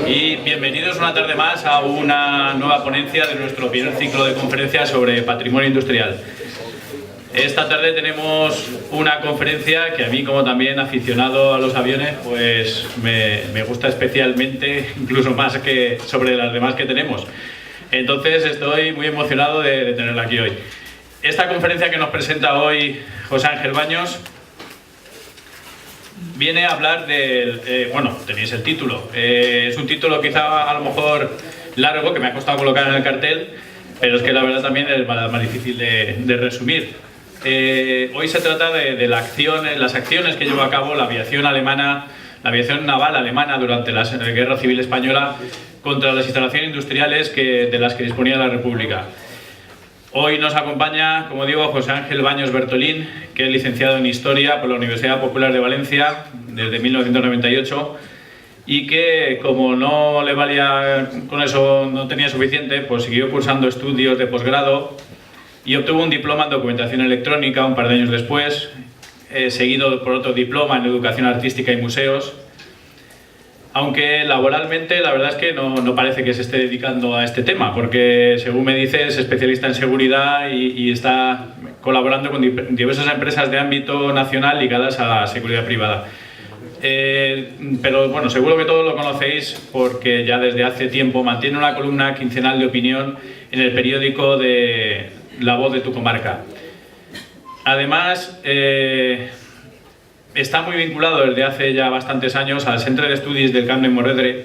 Y bienvenidos una tarde más a una nueva ponencia de nuestro primer ciclo de conferencias sobre patrimonio industrial. Esta tarde tenemos una conferencia que a mí, como también aficionado a los aviones, pues me gusta especialmente, incluso más que sobre las demás que tenemos. Entonces estoy muy emocionado de tenerla aquí hoy. Esta conferencia que nos presenta hoy José Ángel Baños viene a hablar del... bueno, tenéis el título. Es un título quizá a lo mejor largo, que me ha costado colocar en el cartel, pero es que la verdad también es más difícil de resumir. Hoy se trata de las acciones que llevó a cabo la aviación alemana, la aviación naval alemana durante la Guerra Civil Española contra las instalaciones industriales de las que disponía la República. Hoy nos acompaña, como digo, José Ángel Baños Bertolín, que es licenciado en Historia por la Universidad Popular de Valencia desde 1998 y que, como no le valía con eso, no tenía suficiente, pues siguió cursando estudios de posgrado y obtuvo un diploma en Documentación Electrónica un par de años después, seguido por otro diploma en Educación Artística y Museos. Aunque laboralmente la verdad es que no parece que se esté dedicando a este tema, porque según me dice es especialista en seguridad y está colaborando con diversas empresas de ámbito nacional ligadas a la seguridad privada. Pero bueno, seguro que todos lo conocéis porque ya desde hace tiempo mantiene una columna quincenal de opinión en el periódico de La Voz de tu Comarca. Además, está muy vinculado desde hace ya bastantes años al Centre d'Estudis del Camp de Morvedre,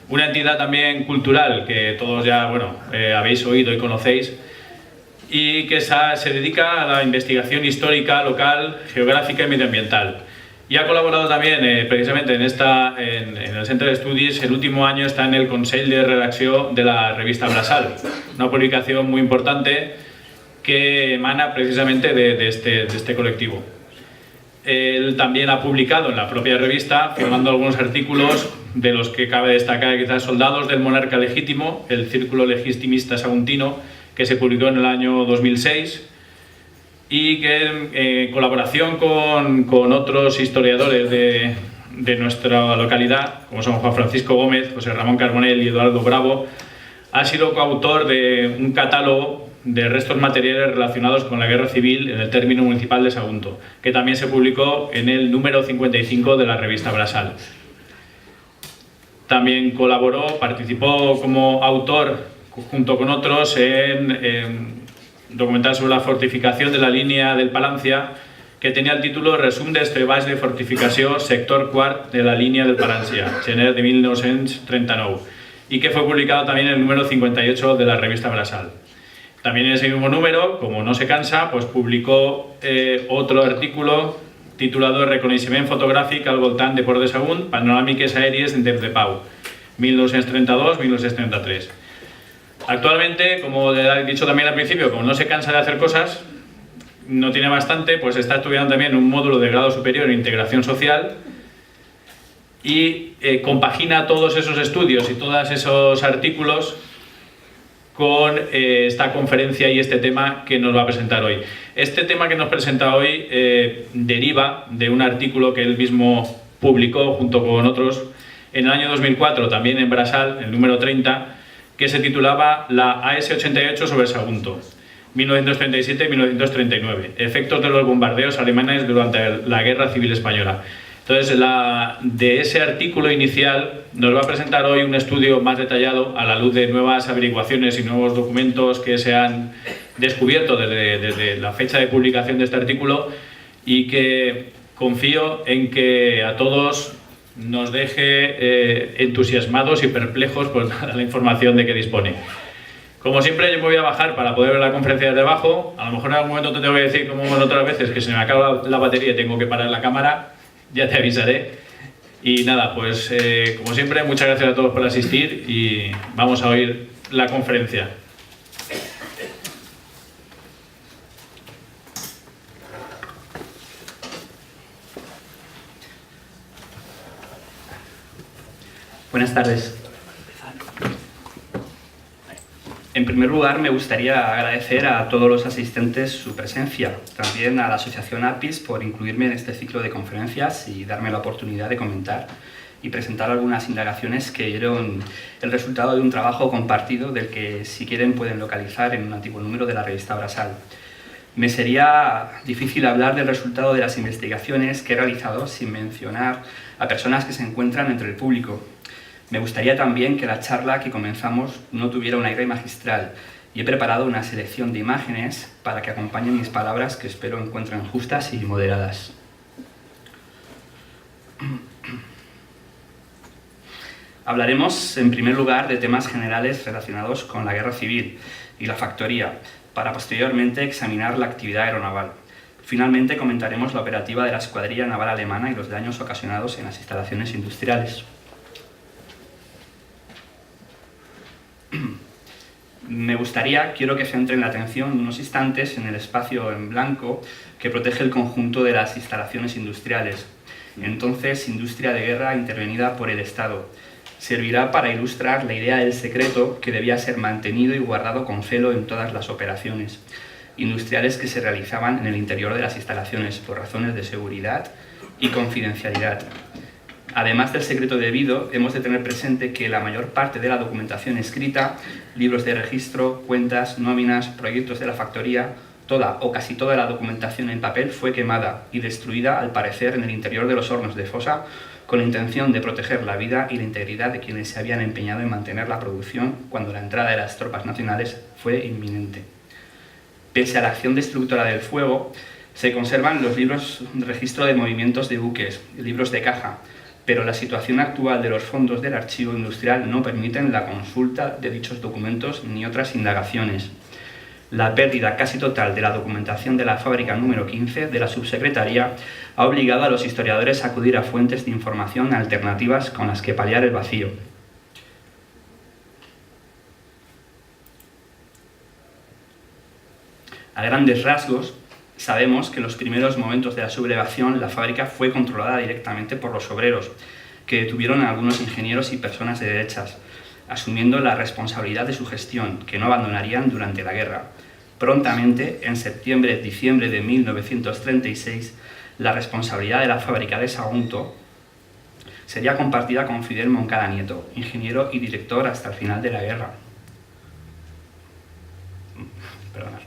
una entidad también cultural que todos ya habéis oído y conocéis, y que se dedica a la investigación histórica, local, geográfica y medioambiental. Y ha colaborado también precisamente en el Centre d'Estudis. El último año está en el Consell de Redacció de la revista Brasal, una publicación muy importante que emana precisamente de este colectivo. Él también ha publicado en la propia revista, firmando algunos artículos de los que cabe destacar quizás Soldados del Monarca Legítimo, el Círculo Legitimista Saguntino, que se publicó en el año 2006 y que en colaboración con otros historiadores de nuestra localidad, como son Juan Francisco Gómez, José Ramón Carbonell y Eduardo Bravo, ha sido coautor de un catálogo de restos materiales relacionados con la Guerra Civil en el término municipal de Sagunto, que también se publicó en el número 55 de la revista Brasal. También participó como autor, junto con otros, en documental sobre la fortificación de la línea del Palancia, que tenía el título Resum dels treballs de fortificació sector quart de la línia del Palància, gener de 1939, y que fue publicado también en el número 58 de la revista Brasal. También en ese mismo número, como no se cansa, pues publicó otro artículo titulado Reconeixement fotogràfic al voltant de Port de Sagunt, panoràmiques aèries en temps de pau, 1932-1933. Actualmente, como le he dicho también al principio, como no se cansa de hacer cosas, no tiene bastante, pues está estudiando también un módulo de grado superior en integración social y compagina todos esos estudios y todos esos artículos con esta conferencia y este tema que nos va a presentar hoy. Este tema que nos presenta hoy deriva de un artículo que él mismo publicó junto con otros en el año 2004, también en Brasal, el número 30, que se titulaba La AS-88 sobre Sagunto, 1937-1939, efectos de los bombardeos alemanes durante la Guerra Civil Española. Entonces, de ese artículo inicial nos va a presentar hoy un estudio más detallado a la luz de nuevas averiguaciones y nuevos documentos que se han descubierto desde la fecha de publicación de este artículo, y que confío en que a todos nos deje entusiasmados y perplejos por la información de que dispone. Como siempre, yo me voy a bajar para poder ver la conferencia desde abajo. A lo mejor en algún momento te tengo que decir, como en otras veces, que se me acaba la batería y tengo que parar la cámara. Ya te avisaré. Y nada, pues como siempre, muchas gracias a todos por asistir y vamos a oír la conferencia. Buenas tardes. En primer lugar, me gustaría agradecer a todos los asistentes su presencia, también a la Asociación APIS por incluirme en este ciclo de conferencias y darme la oportunidad de comentar y presentar algunas indagaciones que dieron el resultado de un trabajo compartido del que, si quieren, pueden localizar en un antiguo número de la revista Brasal. Me sería difícil hablar del resultado de las investigaciones que he realizado sin mencionar a personas que se encuentran entre el público. Me gustaría también que la charla que comenzamos no tuviera un aire magistral, y he preparado una selección de imágenes para que acompañen mis palabras, que espero encuentren justas y moderadas. Hablaremos, en primer lugar, de temas generales relacionados con la guerra civil y la factoría, para posteriormente examinar la actividad aeronaval. Finalmente comentaremos la operativa de la Escuadrilla Naval Alemana y los daños ocasionados en las instalaciones industriales. Quiero que centren la atención unos instantes en el espacio en blanco que protege el conjunto de las instalaciones industriales, entonces industria de guerra intervenida por el Estado. Servirá para ilustrar la idea del secreto que debía ser mantenido y guardado con celo en todas las operaciones industriales que se realizaban en el interior de las instalaciones por razones de seguridad y confidencialidad. Además del secreto debido, hemos de tener presente que la mayor parte de la documentación escrita, libros de registro, cuentas, nóminas, proyectos de la factoría, toda o casi toda la documentación en papel fue quemada y destruida, al parecer, en el interior de los hornos de fosa, con la intención de proteger la vida y la integridad de quienes se habían empeñado en mantener la producción cuando la entrada de las tropas nacionales fue inminente. Pese a la acción destructora del fuego, se conservan los libros de registro de movimientos de buques, libros de caja, pero la situación actual de los fondos del archivo industrial no permiten la consulta de dichos documentos ni otras indagaciones. La pérdida casi total de la documentación de la fábrica número 15 de la subsecretaría ha obligado a los historiadores a acudir a fuentes de información alternativas con las que paliar el vacío. A grandes rasgos, sabemos que en los primeros momentos de la sublevación la fábrica fue controlada directamente por los obreros, que detuvieron a algunos ingenieros y personas de derechas, asumiendo la responsabilidad de su gestión, que no abandonarían durante la guerra. Prontamente, en septiembre-diciembre de 1936, la responsabilidad de la fábrica de Sagunto sería compartida con Fidel Moncada Nieto, ingeniero y director hasta el final de la guerra. Perdonad.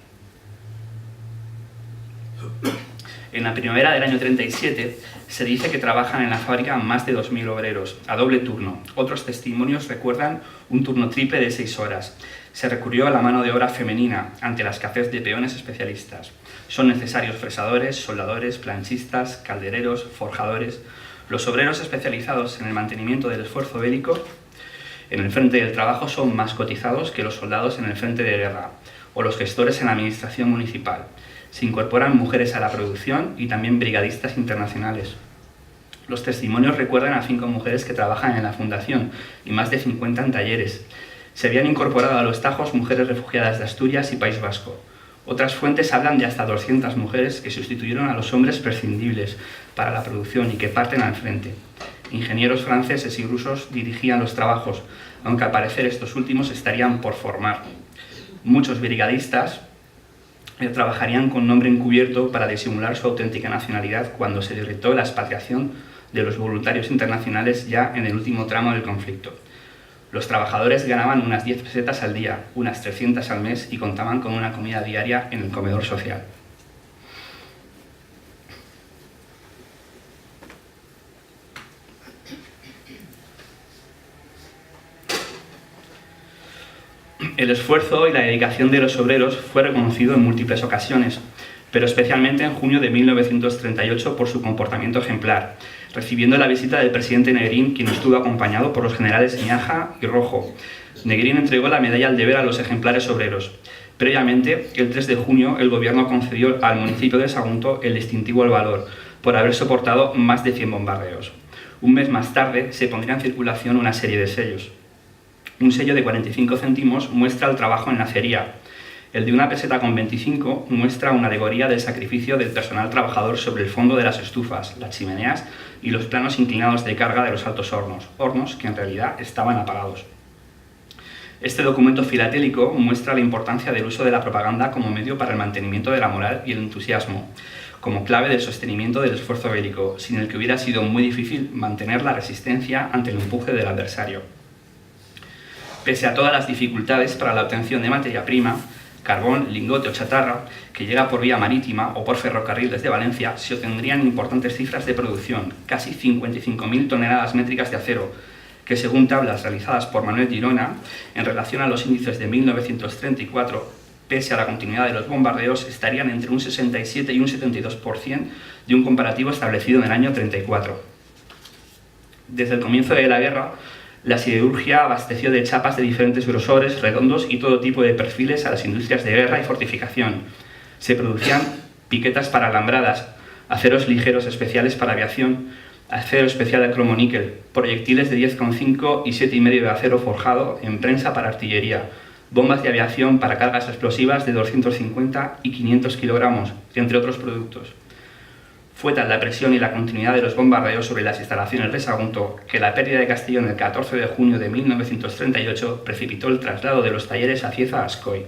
En la primavera del año 37 se dice que trabajan en la fábrica más de 2.000 obreros, a doble turno. Otros testimonios recuerdan un turno triple de 6 horas. Se recurrió a la mano de obra femenina ante la escasez de peones especialistas. Son necesarios fresadores, soldadores, planchistas, caldereros, forjadores. Los obreros especializados en el mantenimiento del esfuerzo bélico en el frente del trabajo son más cotizados que los soldados en el frente de guerra, o los gestores en la administración municipal. Se incorporan mujeres a la producción y también brigadistas internacionales. Los testimonios recuerdan a 5 mujeres que trabajan en la fundación y más de 50 en talleres. Se habían incorporado a los tajos mujeres refugiadas de Asturias y País Vasco. Otras fuentes hablan de hasta 200 mujeres que sustituyeron a los hombres prescindibles para la producción y que parten al frente. Ingenieros franceses y rusos dirigían los trabajos, aunque al parecer estos últimos estarían por formar. Muchos brigadistas trabajarían con nombre encubierto para disimular su auténtica nacionalidad cuando se decretó la expatriación de los voluntarios internacionales ya en el último tramo del conflicto. Los trabajadores ganaban unas 10 pesetas al día, unas 300 al mes y contaban con una comida diaria en el comedor social. El esfuerzo y la dedicación de los obreros fue reconocido en múltiples ocasiones, pero especialmente en junio de 1938 por su comportamiento ejemplar, recibiendo la visita del presidente Negrín, quien estuvo acompañado por los generales Miaja y Rojo. Negrín entregó la medalla al deber a los ejemplares obreros. Previamente, el 3 de junio, el gobierno concedió al municipio de Sagunto el distintivo al valor, por haber soportado más de 100 bombardeos. Un mes más tarde, se pondría en circulación una serie de sellos. Un sello de 45 céntimos muestra el trabajo en la acería. El de 1 peseta con 25 muestra una alegoría del sacrificio del personal trabajador sobre el fondo de las estufas, las chimeneas y los planos inclinados de carga de los altos hornos, hornos que en realidad estaban apagados. Este documento filatélico muestra la importancia del uso de la propaganda como medio para el mantenimiento de la moral y el entusiasmo. como clave del sostenimiento del esfuerzo bélico, sin el que hubiera sido muy difícil mantener la resistencia ante el empuje del adversario. Pese a todas las dificultades para la obtención de materia prima, carbón, lingote o chatarra, que llega por vía marítima o por ferrocarril desde Valencia, se obtendrían importantes cifras de producción, casi 55.000 toneladas métricas de acero, que según tablas realizadas por Manuel Girona, en relación a los índices de 1934, pese a la continuidad de los bombardeos, estarían entre un 67 y un 72% de un comparativo establecido en el año 34. Desde el comienzo de la guerra, la siderurgia abasteció de chapas de diferentes grosores, redondos y todo tipo de perfiles a las industrias de guerra y fortificación. Se producían piquetas para alambradas, aceros ligeros especiales para aviación, acero especial de cromoníquel, proyectiles de 10,5 y 7,5 de acero forjado en prensa para artillería, bombas de aviación para cargas explosivas de 250 y 500 kilogramos, entre otros productos. Fue tal la presión y la continuidad de los bombardeos sobre las instalaciones de Sagunto que la pérdida de Castellón el 14 de junio de 1938 precipitó el traslado de los talleres a Cieza a Ascoi.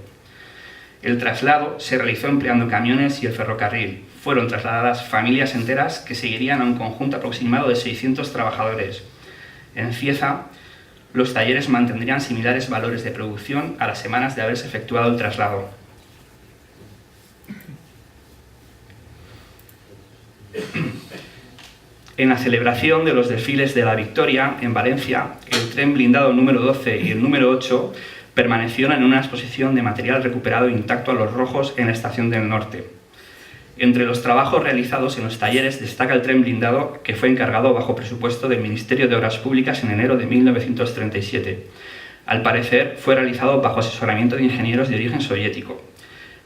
El traslado se realizó empleando camiones y el ferrocarril. Fueron trasladadas familias enteras que seguirían a un conjunto aproximado de 600 trabajadores. En Cieza, los talleres mantendrían similares valores de producción a las semanas de haberse efectuado el traslado. En la celebración de los desfiles de la Victoria en Valencia, el tren blindado número 12 y el número 8 permanecieron en una exposición de material recuperado intacto a los rojos en la Estación del Norte. Entre los trabajos realizados en los talleres destaca el tren blindado que fue encargado bajo presupuesto del Ministerio de Obras Públicas en enero de 1937. Al parecer, fue realizado bajo asesoramiento de ingenieros de origen soviético.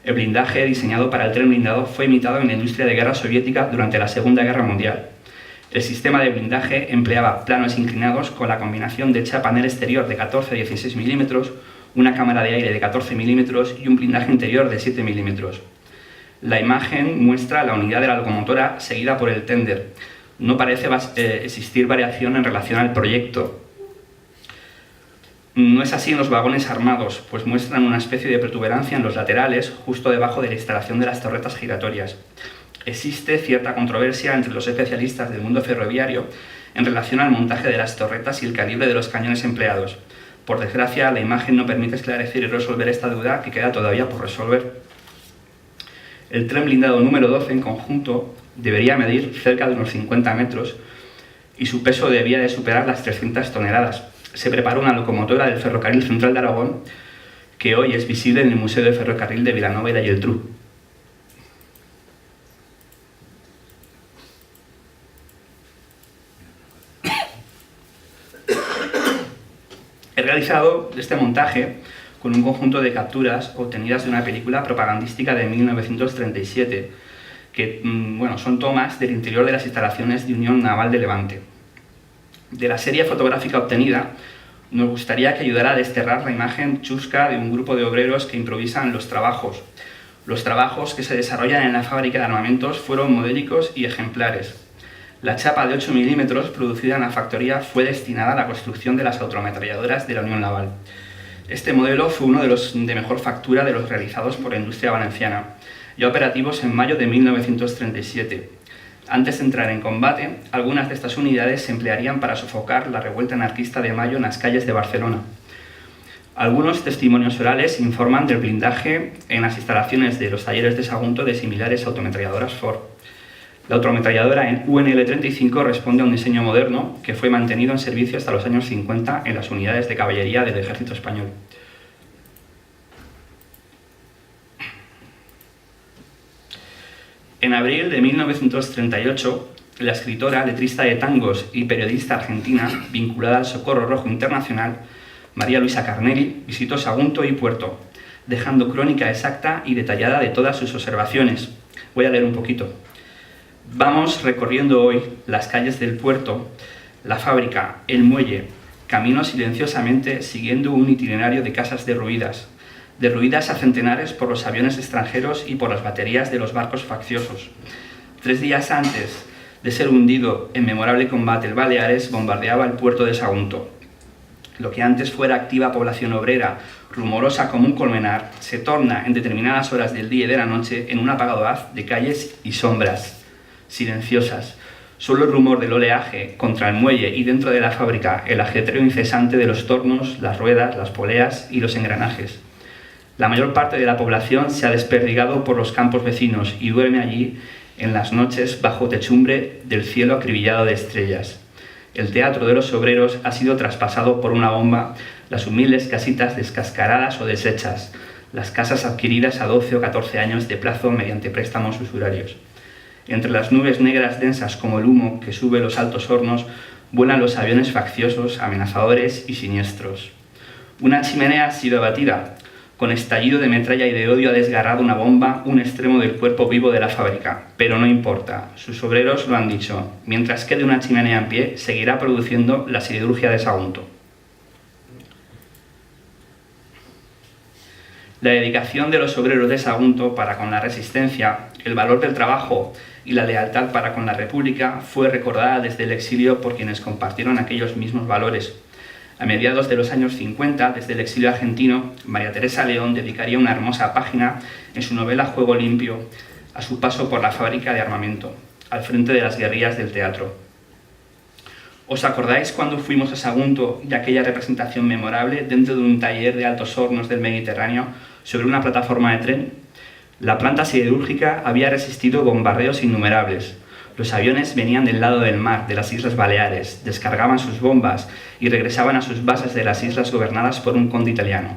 El blindaje diseñado para el tren blindado fue imitado en la industria de guerra soviética durante la Segunda Guerra Mundial. El sistema de blindaje empleaba planos inclinados con la combinación de chapa en el exterior de 14 a 16 milímetros, una cámara de aire de 14 milímetros y un blindaje interior de 7 milímetros. La imagen muestra la unidad de la locomotora seguida por el tender. No parece existir variación en relación al proyecto. No es así en los vagones armados, pues muestran una especie de protuberancia en los laterales, justo debajo de la instalación de las torretas giratorias. Existe cierta controversia entre los especialistas del mundo ferroviario en relación al montaje de las torretas y el calibre de los cañones empleados. Por desgracia, la imagen no permite esclarecer y resolver esta duda que queda todavía por resolver. El tren blindado número 12 en conjunto debería medir cerca de unos 50 metros y su peso debía de superar las 300 toneladas. Se preparó una locomotora del Ferrocarril Central de Aragón que hoy es visible en el Museo del Ferrocarril de Vilanova y la Geltrú. He realizado este montaje con un conjunto de capturas obtenidas de una película propagandística de 1937, que son tomas del interior de las instalaciones de Unión Naval de Levante. De la serie fotográfica obtenida, nos gustaría que ayudara a desterrar la imagen chusca de un grupo de obreros que improvisan los trabajos. Los trabajos que se desarrollan en la fábrica de armamentos fueron modélicos y ejemplares. La chapa de 8 milímetros producida en la factoría fue destinada a la construcción de las autoametralladoras de la Unión Naval. Este modelo fue uno de los de mejor factura de los realizados por la industria valenciana, ya operativos en mayo de 1937. Antes de entrar en combate, algunas de estas unidades se emplearían para sofocar la revuelta anarquista de mayo en las calles de Barcelona. Algunos testimonios orales informan del blindaje en las instalaciones de los talleres de Sagunto de similares autoametralladoras Ford. La autoametralladora en UNL-35 responde a un diseño moderno que fue mantenido en servicio hasta los años 50 en las unidades de caballería del Ejército Español. En abril de 1938, la escritora, letrista de tangos y periodista argentina vinculada al Socorro Rojo Internacional, María Luisa Carnelli, visitó Sagunto y Puerto, dejando crónica exacta y detallada de todas sus observaciones. Voy a leer un poquito. Vamos recorriendo hoy las calles del puerto, la fábrica, el muelle, camino silenciosamente siguiendo un itinerario de casas derruidas a centenares por los aviones extranjeros y por las baterías de los barcos facciosos. 3 días antes de ser hundido en memorable combate, el Baleares bombardeaba el puerto de Sagunto. Lo que antes fuera activa población obrera, rumorosa como un colmenar, se torna en determinadas horas del día y de la noche en un apagado haz de calles y sombras, silenciosas. Solo el rumor del oleaje contra el muelle y dentro de la fábrica, el ajetreo incesante de los tornos, las ruedas, las poleas y los engranajes. La mayor parte de la población se ha desperdigado por los campos vecinos y duerme allí en las noches bajo techumbre del cielo acribillado de estrellas. El teatro de los obreros ha sido traspasado por una bomba, las humildes casitas descascaradas o deshechas, las casas adquiridas a 12 o 14 años de plazo mediante préstamos usurarios. Entre las nubes negras densas como el humo que sube los altos hornos, vuelan los aviones facciosos, amenazadores y siniestros. Una chimenea ha sido abatida. Con estallido de metralla y de odio ha desgarrado una bomba un extremo del cuerpo vivo de la fábrica. Pero no importa, sus obreros lo han dicho. Mientras quede una chimenea en pie, seguirá produciendo la siderurgia de Sagunto. La dedicación de los obreros de Sagunto para con la resistencia, el valor del trabajo y la lealtad para con la República fue recordada desde el exilio por quienes compartieron aquellos mismos valores. A mediados de los años 50, desde el exilio argentino, María Teresa León dedicaría una hermosa página en su novela Juego Limpio a su paso por la fábrica de armamento, al frente de las guerrillas del teatro. ¿Os acordáis cuando fuimos a Sagunto y aquella representación memorable dentro de un taller de altos hornos del Mediterráneo sobre una plataforma de tren? La planta siderúrgica había resistido bombardeos innumerables. Los aviones venían del lado del mar, de las Islas Baleares, descargaban sus bombas y regresaban a sus bases de las islas gobernadas por un conde italiano.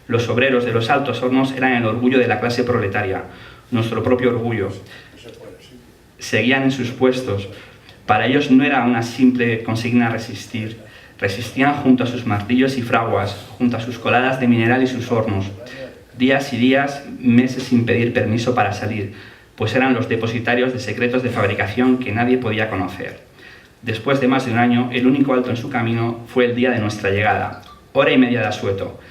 Los obreros de los altos hornos eran el orgullo de la clase proletaria, nuestro propio orgullo. Seguían en sus puestos. Para ellos no era una simple consigna resistir. Resistían junto a sus martillos y fraguas, junto a sus coladas de mineral y sus hornos. Días y días, meses sin pedir permiso para salir, pues eran los depositarios de secretos de fabricación que nadie podía conocer. Después de más de un año, el único alto en su camino fue el día de nuestra llegada, 1 hora y media de asueto.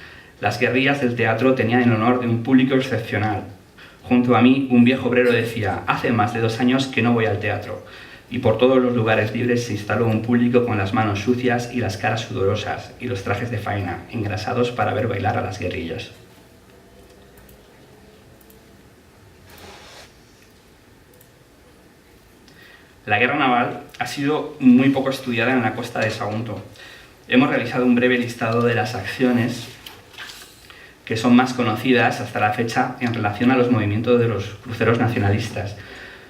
Las guerrillas del teatro tenían el honor de un público excepcional. Junto a mí, un viejo obrero decía: hace más de 2 años que no voy al teatro. Y por todos los lugares libres se instaló un público con las manos sucias y las caras sudorosas y los trajes de faena, engrasados para ver bailar a las guerrillas. La guerra naval ha sido muy poco estudiada en la costa de Sagunto. Hemos realizado un breve listado de las acciones que son más conocidas hasta la fecha en relación a los movimientos de los cruceros nacionalistas.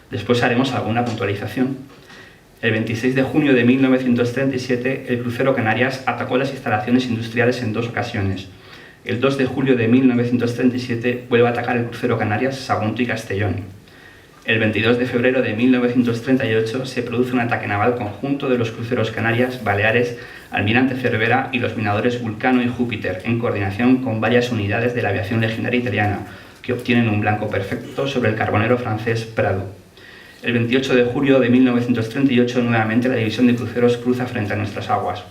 Después haremos alguna puntualización. El 26 de junio de 1937, el crucero Canarias atacó las instalaciones industriales en 2 ocasiones. El 2 de julio de 1937 vuelve a atacar el crucero Canarias, Sagunto y Castellón. El 22 de febrero de 1938 se produce un ataque naval conjunto de los cruceros Canarias, Baleares, Almirante Cervera y los minadores Vulcano y Júpiter, en coordinación con varias unidades de la aviación legendaria italiana, que obtienen un blanco perfecto sobre el carbonero francés Prado. El 28 de julio de 1938, nuevamente la división de cruceros cruza frente a nuestras aguas.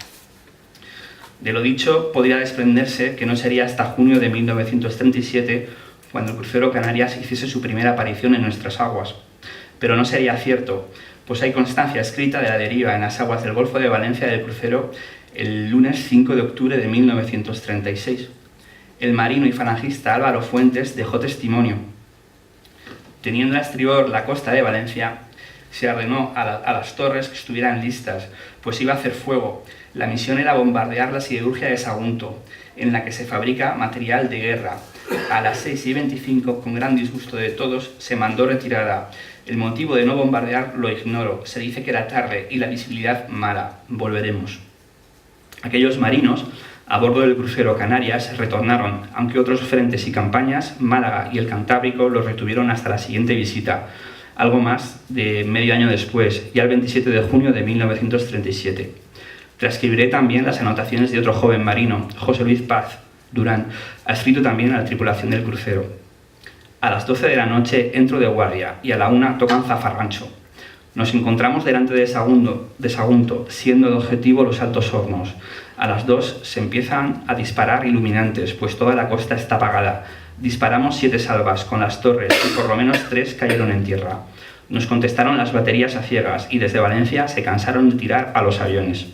De lo dicho, podría desprenderse que no sería hasta junio de 1937 cuando el crucero Canarias hiciese su primera aparición en nuestras aguas. Pero no sería cierto, pues hay constancia escrita de la deriva en las aguas del Golfo de Valencia del crucero el lunes 5 de octubre de 1936. El marino y falangista Álvaro Fuentes dejó testimonio. Teniendo a estribor la costa de Valencia, se ordenó a las torres que estuvieran listas, pues iba a hacer fuego. La misión era bombardear la siderurgia de Sagunto, en la que se fabrica material de guerra. A las 6:25, con gran disgusto de todos, se mandó retirada. El motivo de no bombardear lo ignoro. Se dice que era tarde y la visibilidad mala. Volveremos. Aquellos marinos, a bordo del crucero Canarias, retornaron, aunque otros frentes y campañas, Málaga y el Cantábrico, los retuvieron hasta la siguiente visita, algo más de medio año después, y al 27 de junio de 1937. Transcribiré también las anotaciones de otro joven marino, José Luis Paz Durán, adscrito también a la tripulación del crucero. A las 12 de la noche entro de guardia y a la 1 tocan zafarrancho. Nos encontramos delante de Sagunto, siendo el objetivo los altos hornos. A las 2 se empiezan a disparar iluminantes, pues toda la costa está apagada. Disparamos 7 salvas con las torres y por lo menos 3 cayeron en tierra. Nos contestaron las baterías a ciegas y desde Valencia se cansaron de tirar a los aviones.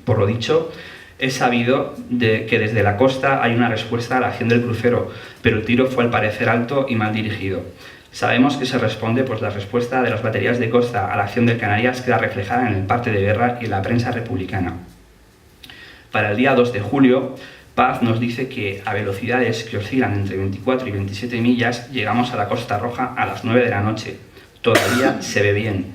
Por lo dicho, Es sabido que desde la costa hay una respuesta a la acción del crucero, pero el tiro fue al parecer alto y mal dirigido. Sabemos que se responde, pues la respuesta de las baterías de costa a la acción del Canarias queda reflejada en el parte de guerra y en la prensa republicana. Para el día 2 de julio, Paz nos dice que a velocidades que oscilan entre 24 y 27 millas llegamos a la Costa Roja a las 9 de la noche. Todavía se ve bien.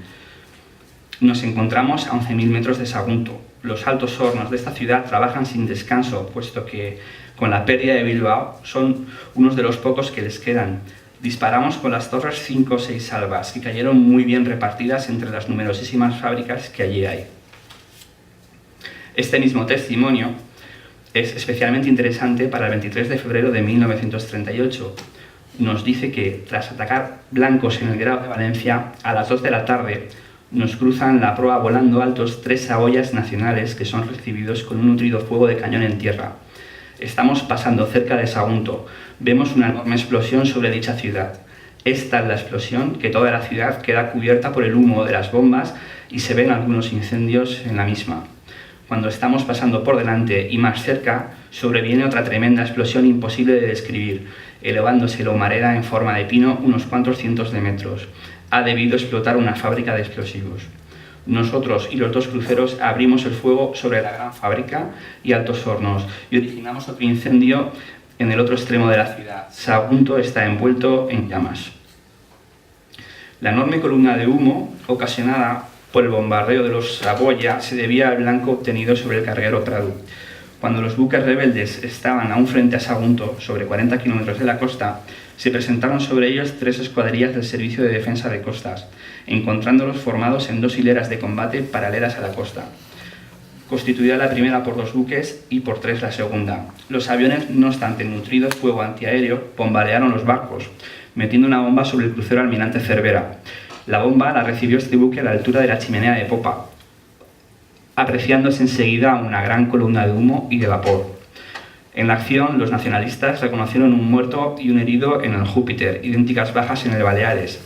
Nos encontramos a 11.000 metros de Sagunto. Los altos hornos de esta ciudad trabajan sin descanso, puesto que con la pérdida de Bilbao son unos de los pocos que les quedan. Disparamos con las torres 5 o 6 salvas, que cayeron muy bien repartidas entre las numerosísimas fábricas que allí hay. Este mismo testimonio es especialmente interesante para el 23 de febrero de 1938. Nos dice que, tras atacar blancos en el Grao de Valencia, a las 2 de la tarde nos cruzan la proa volando altos 3 Saboyas nacionales que son recibidos con un nutrido fuego de cañón en tierra. Estamos pasando cerca de Sagunto. Vemos una enorme explosión sobre dicha ciudad. Es tal la explosión que toda la ciudad queda cubierta por el humo de las bombas y se ven algunos incendios en la misma. Cuando estamos pasando por delante y más cerca, sobreviene otra tremenda explosión imposible de describir, elevándose la humareda en forma de pino unos cuantos cientos de metros. Ha debido explotar una fábrica de explosivos. Nosotros y los 2 cruceros abrimos el fuego sobre la gran fábrica y altos hornos y originamos otro incendio en el otro extremo de la ciudad. Sagunto está envuelto en llamas. La enorme columna de humo ocasionada por el bombardeo de los Saboya se debía al blanco obtenido sobre el carguero Prado. Cuando los buques rebeldes estaban aún frente a Sagunto, sobre 40 kilómetros de la costa, se presentaron sobre ellos 3 escuadrillas del Servicio de Defensa de Costas, encontrándolos formados en 2 hileras de combate paralelas a la costa. Constituida la primera por 2 buques y por 3 la segunda. Los aviones, no obstante nutridos fuego antiaéreo, bombardearon los barcos, metiendo una bomba sobre el crucero Almirante Cervera. La bomba la recibió este buque a la altura de la chimenea de popa, apreciándose enseguida una gran columna de humo y de vapor. En la acción, los nacionalistas reconocieron un muerto y un herido en el Júpiter, idénticas bajas en el Baleares.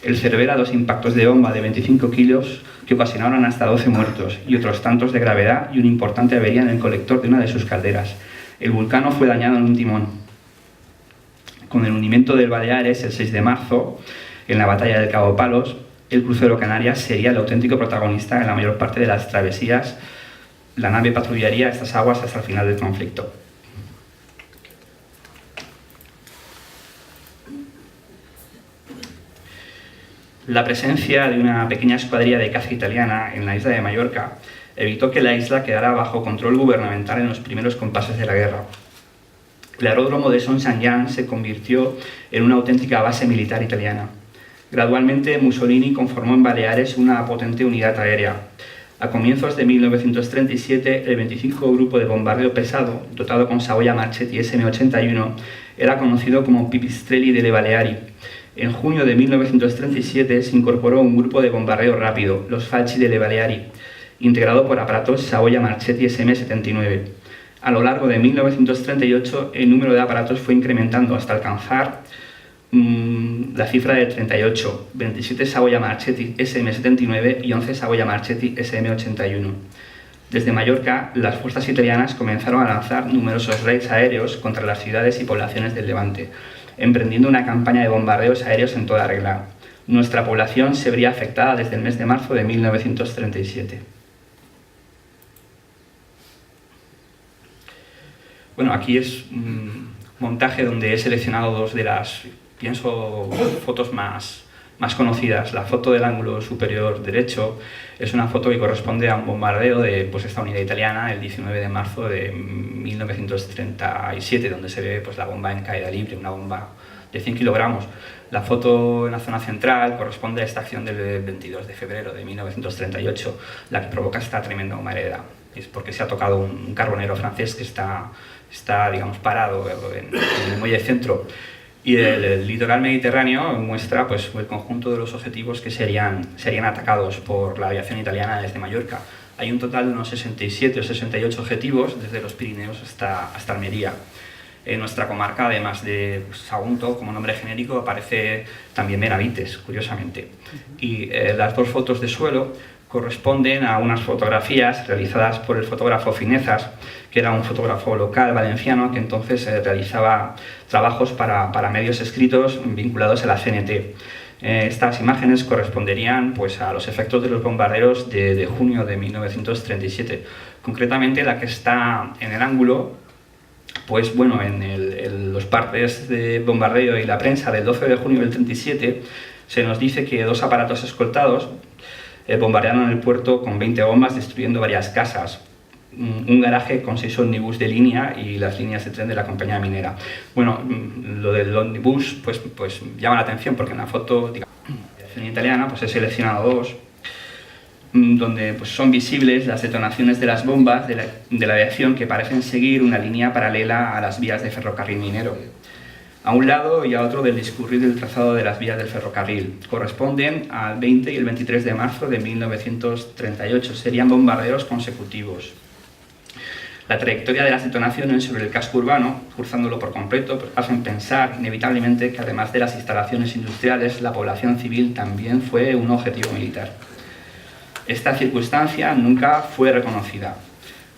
El Cervera 2 impactos de bomba de 25 kilos que ocasionaron hasta 12 muertos y otros tantos de gravedad y una importante avería en el colector de una de sus calderas. El Vulcano fue dañado en un timón. Con el hundimiento del Baleares, el 6 de marzo, en la batalla del Cabo Palos, el crucero Canarias sería el auténtico protagonista en la mayor parte de las travesías. La nave patrullaría estas aguas hasta el final del conflicto. La presencia de una pequeña escuadrilla de caza italiana en la isla de Mallorca evitó que la isla quedara bajo control gubernamental en los primeros compases de la guerra. El aeródromo de Son Santllán se convirtió en una auténtica base militar italiana. Gradualmente, Mussolini conformó en Baleares una potente unidad aérea. A comienzos de 1937, el 25 Grupo de Bombardeo Pesado, dotado con Savoia Marchetti SM-81, era conocido como Pipistrelli delle Baleari. En junio de 1937 se incorporó un grupo de bombardeo rápido, los Falchi delle Baleari, integrado por aparatos Savoia Marchetti SM-79. A lo largo de 1938, el número de aparatos fue incrementando hasta alcanzar la cifra de 38, 27 Savoia Marchetti SM-79 y 11 Savoia Marchetti SM-81. Desde Mallorca, las fuerzas italianas comenzaron a lanzar numerosos raids aéreos contra las ciudades y poblaciones del Levante, emprendiendo una campaña de bombardeos aéreos en toda regla. Nuestra población se vería afectada desde el mes de marzo de 1937. Bueno, aquí es un montaje donde he seleccionado 2 de las, pienso, fotos más conocidas. La foto del ángulo superior derecho es una foto que corresponde a un bombardeo de esta unidad italiana el 19 de marzo de 1937, donde se ve la bomba en caída libre, una bomba de 100 kilogramos. La foto en la zona central corresponde a esta acción del 22 de febrero de 1938, la que provoca esta tremenda humareda. Es porque se ha tocado un carbonero francés que está digamos, parado en el muelle centro. Y el litoral mediterráneo muestra el conjunto de los objetivos que serían atacados por la aviación italiana desde Mallorca. Hay un total de unos 67 o 68 objetivos desde los Pirineos hasta Almería. En nuestra comarca, además de Sagunto como nombre genérico, aparece también Benavites, curiosamente. Y las 2 fotos de suelo corresponden a unas fotografías realizadas por el fotógrafo Finezas, que era un fotógrafo local valenciano que entonces realizaba trabajos para medios escritos vinculados a la CNT. Estas imágenes corresponderían pues, a los efectos de los bombardeos de junio de 1937. Concretamente la que está en el ángulo, pues bueno, en los partes de bombardeo y la prensa del 12 de junio del 37 se nos dice que 2 aparatos escoltados bombardearon el puerto con 20 bombas, destruyendo varias casas, un garaje con 6 ómnibus de línea y las líneas de tren de la compañía minera. Bueno, lo del ómnibus pues llama la atención porque en la foto, digamos, en italiana, pues he seleccionado 2, donde pues, son visibles las detonaciones de las bombas de la aviación que parecen seguir una línea paralela a las vías de ferrocarril minero. A un lado y a otro del discurrir del trazado de las vías del ferrocarril. Corresponden al 20 y el 23 de marzo de 1938. Serían bombardeos consecutivos. La trayectoria de las detonaciones sobre el casco urbano, cruzándolo por completo, pues hacen pensar inevitablemente que además de las instalaciones industriales, la población civil también fue un objetivo militar. Esta circunstancia nunca fue reconocida.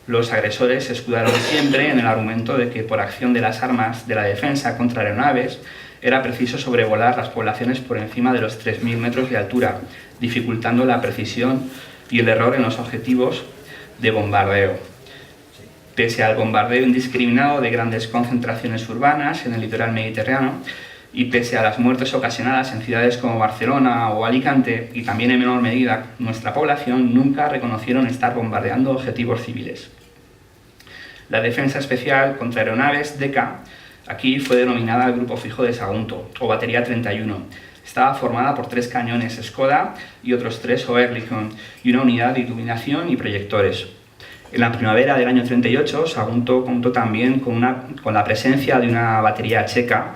Los agresores se escudaron siempre en el argumento de que por acción de las armas de la defensa contra aeronaves era preciso sobrevolar las poblaciones por encima de los 3.000 metros de altura, dificultando la precisión y el error en los objetivos de bombardeo. Pese al bombardeo indiscriminado de grandes concentraciones urbanas en el litoral mediterráneo y pese a las muertes ocasionadas en ciudades como Barcelona o Alicante, y también en menor medida nuestra población, nunca reconocieron estar bombardeando objetivos civiles. La Defensa Especial contra Aeronaves, DECA, aquí fue denominada el Grupo Fijo de Sagunto, o Batería 31. Estaba formada por 3 cañones Skoda y otros 3 Oerlikon, y una unidad de iluminación y proyectores. En la primavera del año 38, Sagunto contó también con la presencia de una batería checa,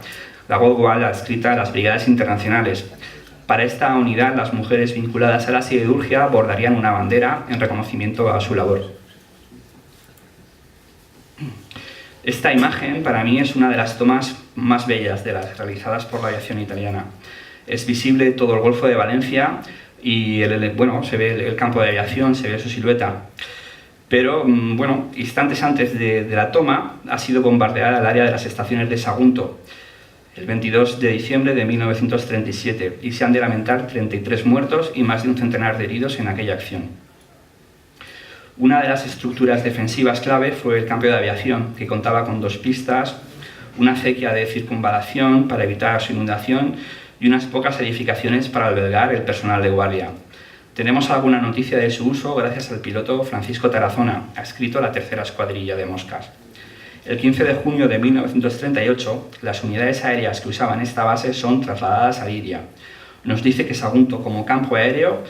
la Goldwall, adscrita a las Brigadas Internacionales. Para esta unidad, las mujeres vinculadas a la siderurgia bordarían una bandera en reconocimiento a su labor. Esta imagen, para mí, es una de las tomas más bellas de las realizadas por la aviación italiana. Es visible todo el Golfo de Valencia y se ve el campo de aviación, se ve su silueta. Pero, instantes antes de la toma, ha sido bombardeada el área de las estaciones de Sagunto, el 22 de diciembre de 1937, y se han de lamentar 33 muertos y más de un centenar de heridos en aquella acción. Una de las estructuras defensivas clave fue el campo de aviación, que contaba con 2 pistas, una acequia de circunvalación para evitar su inundación y unas pocas edificaciones para albergar el personal de guardia. Tenemos alguna noticia de su uso gracias al piloto Francisco Tarazona, adscrito a la 3ª Escuadrilla de Moscas. El 15 de junio de 1938, las unidades aéreas que usaban esta base son trasladadas a Liria. Nos dice que Sagunto, como campo aéreo,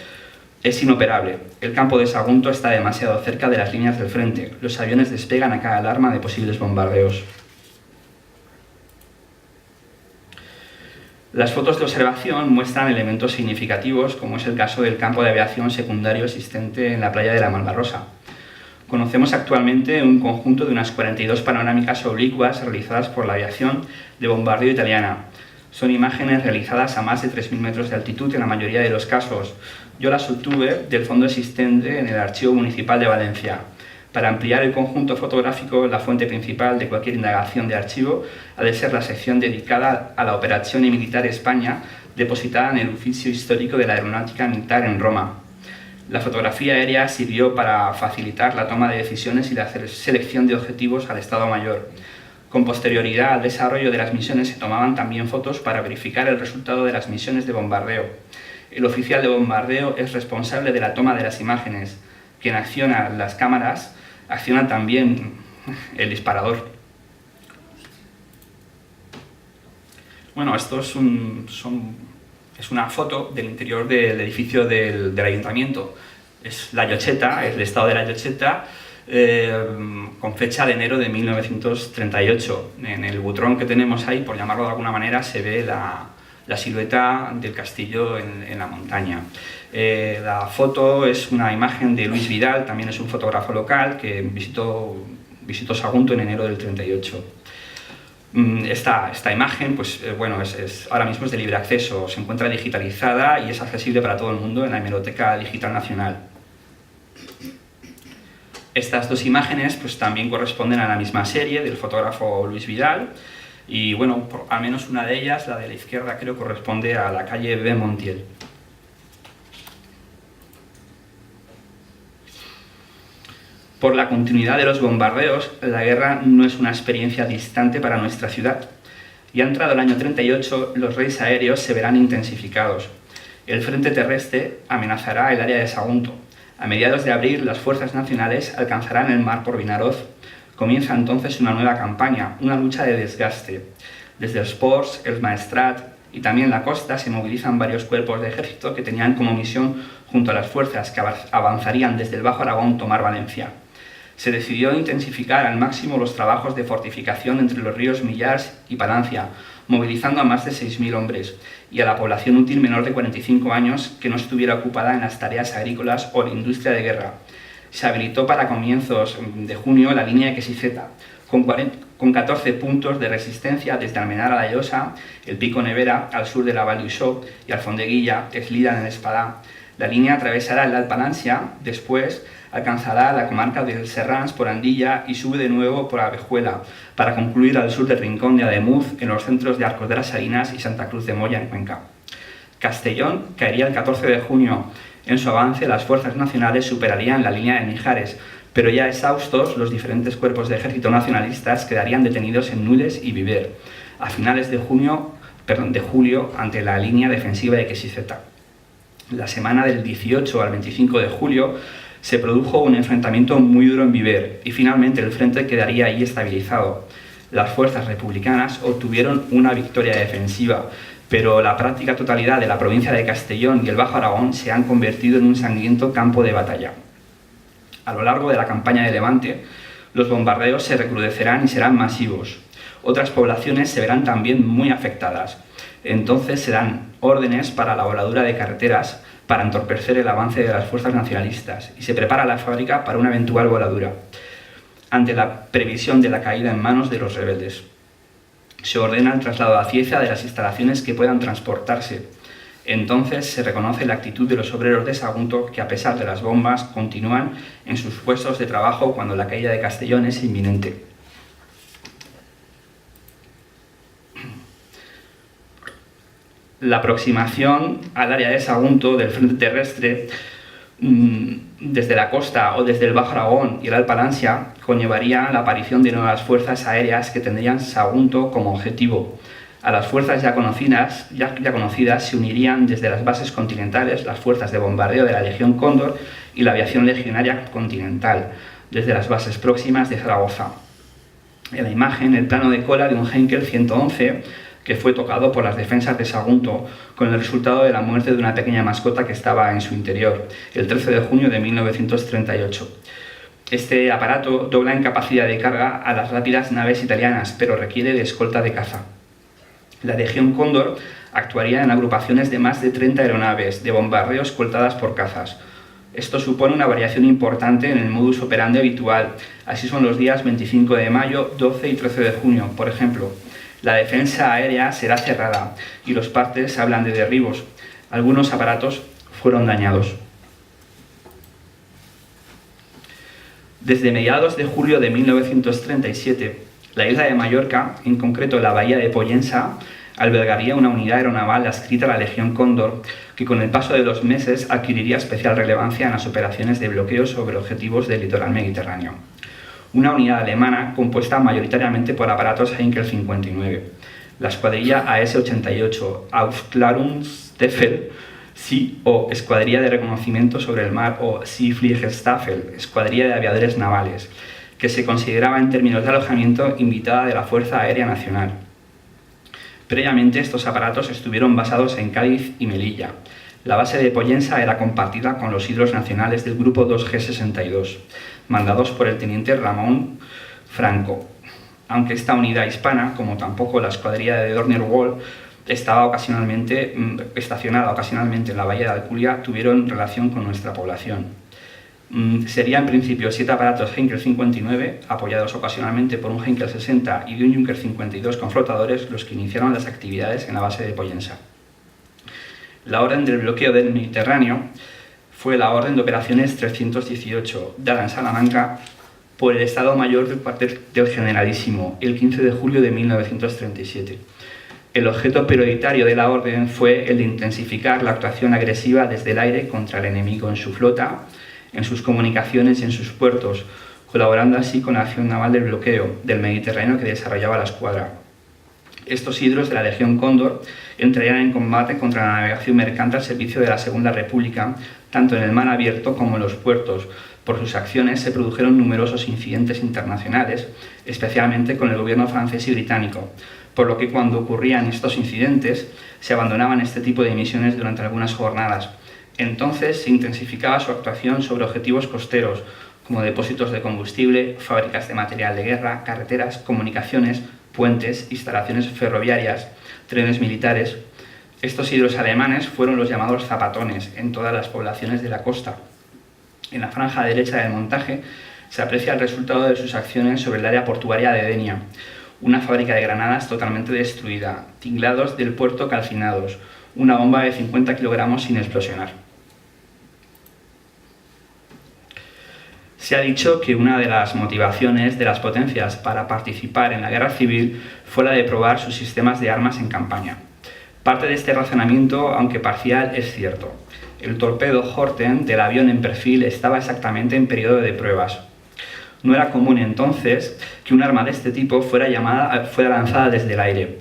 es inoperable. El campo de Sagunto está demasiado cerca de las líneas del frente. Los aviones despegan a cada alarma de posibles bombardeos. Las fotos de observación muestran elementos significativos, como es el caso del campo de aviación secundario existente en la playa de la Malvarrosa. Conocemos actualmente un conjunto de unas 42 panorámicas oblicuas realizadas por la aviación de bombardeo italiana. Son imágenes realizadas a más de 3.000 metros de altitud en la mayoría de los casos. Yo las obtuve del fondo existente en el Archivo Municipal de Valencia. Para ampliar el conjunto fotográfico, la fuente principal de cualquier indagación de archivo ha de ser la sección dedicada a la Operazione Militare España, depositada en el Oficio Histórico de la Aeronáutica Militar en Roma. La fotografía aérea sirvió para facilitar la toma de decisiones y la selección de objetivos al Estado Mayor. Con posterioridad al desarrollo de las misiones se tomaban también fotos para verificar el resultado de las misiones de bombardeo. El oficial de bombardeo es responsable de la toma de las imágenes. Quien acciona las cámaras acciona también el disparador. Bueno, esto es una foto del interior del edificio del ayuntamiento. Es la Llocheta, el estado de la Llocheta, con fecha de enero de 1938. En el butrón que tenemos ahí, por llamarlo de alguna manera, se ve la silueta del castillo en la montaña. La foto es una imagen de Luis Vidal, también es un fotógrafo local que visitó Sagunto en enero del 38. Esta imagen, ahora mismo es de libre acceso, se encuentra digitalizada y es accesible para todo el mundo en la Hemeroteca Digital Nacional. Estas dos imágenes pues, también corresponden a la misma serie del fotógrafo Luis Vidal y bueno, al menos una de ellas, la de la izquierda, creo corresponde a la calle B. Montiel. Por la continuidad de los bombardeos, la guerra no es una experiencia distante para nuestra ciudad. Ya entrado el año 38, los raids aéreos se verán intensificados. El frente terrestre amenazará el área de Sagunto. A mediados de abril, las fuerzas nacionales alcanzarán el mar por Vinaroz. Comienza entonces una nueva campaña, una lucha de desgaste. Desde els Ports, el Maestrat y también la costa se movilizan varios cuerpos de ejército que tenían como misión, junto a las fuerzas que avanzarían desde el Bajo Aragón, tomar Valencia. Se decidió intensificar al máximo los trabajos de fortificación entre los ríos Millars y Palancia, movilizando a más de 6.000 hombres y a la población útil menor de 45 años que no estuviera ocupada en las tareas agrícolas o la industria de guerra. Se habilitó para comienzos de junio la línea XYZ, con 14 puntos de resistencia desde Almenar a la Llosa, el Pico Nevera al sur de la Vall d'Uixó y Alfondeguilla, Eslida en el Espadà. La línea atravesará el Alt Palància, después alcanzará la comarca del Serrans por Andilla y sube de nuevo por Abejuela, para concluir al sur del Rincón de Ademuz, en los centros de Arcos de las Salinas y Santa Cruz de Moya, en Cuenca. Castellón caería el 14 de junio. En su avance, las fuerzas nacionales superarían la línea de Mijares, pero ya exhaustos, los diferentes cuerpos de ejército nacionalistas quedarían detenidos en Nules y Viver, a finales de julio ante la línea defensiva de XYZ. La semana del 18 al 25 de julio se produjo un enfrentamiento muy duro en Viver y finalmente el frente quedaría ahí estabilizado. Las fuerzas republicanas obtuvieron una victoria defensiva, pero la práctica totalidad de la provincia de Castellón y el Bajo Aragón se han convertido en un sangriento campo de batalla. A lo largo de la campaña de Levante, los bombardeos se recrudecerán y serán masivos. Otras poblaciones se verán también muy afectadas. Entonces se dan órdenes para la voladura de carreteras para entorpecer el avance de las fuerzas nacionalistas y se prepara la fábrica para una eventual voladura, ante la previsión de la caída en manos de los rebeldes. Se ordena el traslado a Cieza de las instalaciones que puedan transportarse. Entonces se reconoce la actitud de los obreros de Sagunto, que a pesar de las bombas continúan en sus puestos de trabajo cuando la caída de Castellón es inminente. La aproximación al área de Sagunto del frente terrestre desde la costa o desde el Bajo Aragón y el Alt Palància conllevaría la aparición de nuevas fuerzas aéreas que tendrían Sagunto como objetivo. A las fuerzas ya conocidas se unirían desde las bases continentales las fuerzas de bombardeo de la Legión Cóndor y la aviación legionaria continental, desde las bases próximas de Zaragoza. En la imagen, el plano de cola de un Heinkel 111 que fue tocado por las defensas de Sagunto, con el resultado de la muerte de una pequeña mascota que estaba en su interior, el 13 de junio de 1938. Este aparato dobla en capacidad de carga a las rápidas naves italianas, pero requiere de escolta de caza. La Legión Cóndor actuaría en agrupaciones de más de 30 aeronaves de bombardeo escoltadas por cazas. Esto supone una variación importante en el modus operandi habitual. Así son los días 25 de mayo, 12 y 13 de junio, por ejemplo. La defensa aérea será cerrada y los partes hablan de derribos. Algunos aparatos fueron dañados. Desde mediados de julio de 1937, la isla de Mallorca, en concreto la bahía de Pollença, albergaría una unidad aeronaval adscrita a la Legión Cóndor, que con el paso de los meses adquiriría especial relevancia en las operaciones de bloqueo sobre objetivos del litoral mediterráneo. Una unidad alemana compuesta mayoritariamente por aparatos Heinkel 59, la escuadrilla AS-88, Aufklärungsstaffel, o Escuadrilla de Reconocimiento sobre el Mar, o Seefliegerstaffel, Escuadrilla de Aviadores Navales, que se consideraba en términos de alojamiento invitada de la Fuerza Aérea Nacional. Previamente estos aparatos estuvieron basados en Cádiz y Melilla. La base de Pollença era compartida con los hidros nacionales del Grupo 2G62, mandados por el teniente Ramón Franco, aunque esta unidad hispana, como tampoco la escuadrilla de Dornier-Wall, estaba estacionada ocasionalmente en la bahía de Alculia, tuvieron relación con nuestra población. Serían en principio 7 aparatos Heinkel 59, apoyados ocasionalmente por un Heinkel 60 y de un Junker 52 con flotadores, los que iniciaron las actividades en la base de Pollença. La orden del bloqueo del Mediterráneo fue la orden de operaciones 318, dada en Salamanca por el Estado Mayor del Cuartel del Generalísimo, el 15 de julio de 1937. El objeto prioritario de la orden fue el de intensificar la actuación agresiva desde el aire contra el enemigo en su flota, en sus comunicaciones y en sus puertos, colaborando así con la acción naval del bloqueo del Mediterráneo que desarrollaba la escuadra. Estos hidros de la Legión Cóndor entrarían en combate contra la navegación mercante al servicio de la Segunda República, tanto en el mar abierto como en los puertos. Por sus acciones se produjeron numerosos incidentes internacionales, especialmente con el gobierno francés y británico, por lo que cuando ocurrían estos incidentes se abandonaban este tipo de misiones durante algunas jornadas. Entonces se intensificaba su actuación sobre objetivos costeros, como depósitos de combustible, fábricas de material de guerra, carreteras, comunicaciones, puentes, instalaciones ferroviarias, trenes militares. Estos hidros alemanes fueron los llamados zapatones en todas las poblaciones de la costa. En la franja derecha del montaje se aprecia el resultado de sus acciones sobre el área portuaria de Denia, una fábrica de granadas totalmente destruida, tinglados del puerto calcinados, una bomba de 50 kilogramos sin explosionar. Se ha dicho que una de las motivaciones de las potencias para participar en la guerra civil fue la de probar sus sistemas de armas en campaña. Parte de este razonamiento, aunque parcial, es cierto. El torpedo Horten del avión en perfil estaba exactamente en periodo de pruebas. No era común entonces que un arma de este tipo fuera lanzada desde el aire.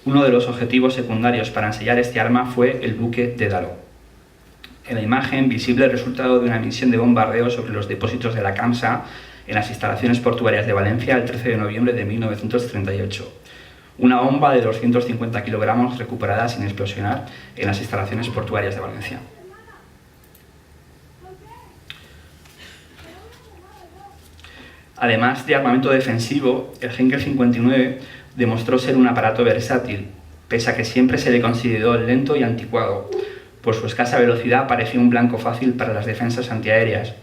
Uno de los objetivos secundarios para ensayar este arma fue el buque Dédalo. En la imagen, visible el resultado de una misión de bombardeo sobre los depósitos de la CAMSA en las instalaciones portuarias de Valencia el 13 de noviembre de 1938. Una bomba de 250 kilogramos recuperada sin explosionar en las instalaciones portuarias de Valencia. Además de armamento defensivo, el Heinkel 59 demostró ser un aparato versátil, pese a que siempre se le consideró lento y anticuado. Por su escasa velocidad parecía un blanco fácil para las defensas antiaéreas,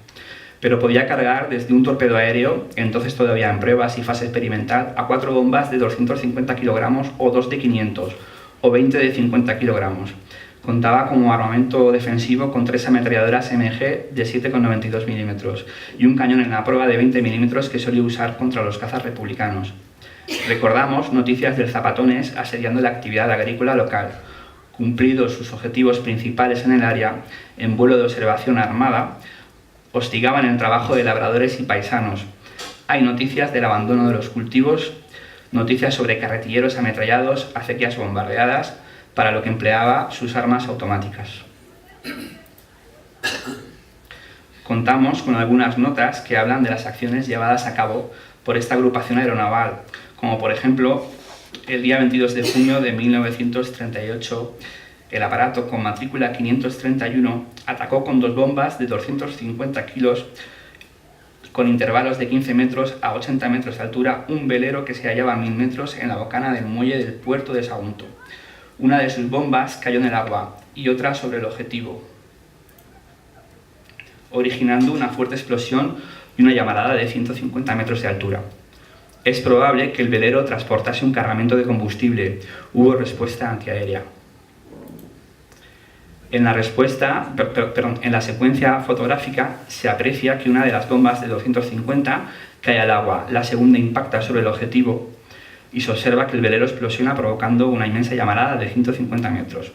pero podía cargar desde un torpedo aéreo, entonces todavía en pruebas y fase experimental, a 4 bombas de 250 kilogramos o 2 de 500, o 20 de 50 kilogramos. Contaba como armamento defensivo con 3 ametralladoras MG de 7,92 milímetros y un cañón en la proa de 20 milímetros que solía usar contra los cazas republicanos. Recordamos noticias del Zapatones asediando la actividad agrícola local. Cumplidos sus objetivos principales en el área, en vuelo de observación armada, hostigaban el trabajo de labradores y paisanos. Hay noticias del abandono de los cultivos, noticias sobre carretilleros ametrallados, acequias bombardeadas, para lo que empleaba sus armas automáticas. Contamos con algunas notas que hablan de las acciones llevadas a cabo por esta agrupación aeronaval, como por ejemplo, el día 22 de junio de 1938, el aparato con matrícula 531 atacó con 2 bombas de 250 kilos con intervalos de 15 metros a 80 metros de altura un velero que se hallaba a 1000 metros en la bocana del muelle del puerto de Sagunto. Una de sus bombas cayó en el agua y otra sobre el objetivo, originando una fuerte explosión y una llamarada de 150 metros de altura. Es probable que el velero transportase un cargamento de combustible. Hubo respuesta antiaérea. En la secuencia fotográfica se aprecia que una de las bombas de 250 cae al agua, la segunda impacta sobre el objetivo y se observa que el velero explosiona provocando una inmensa llamarada de 150 metros.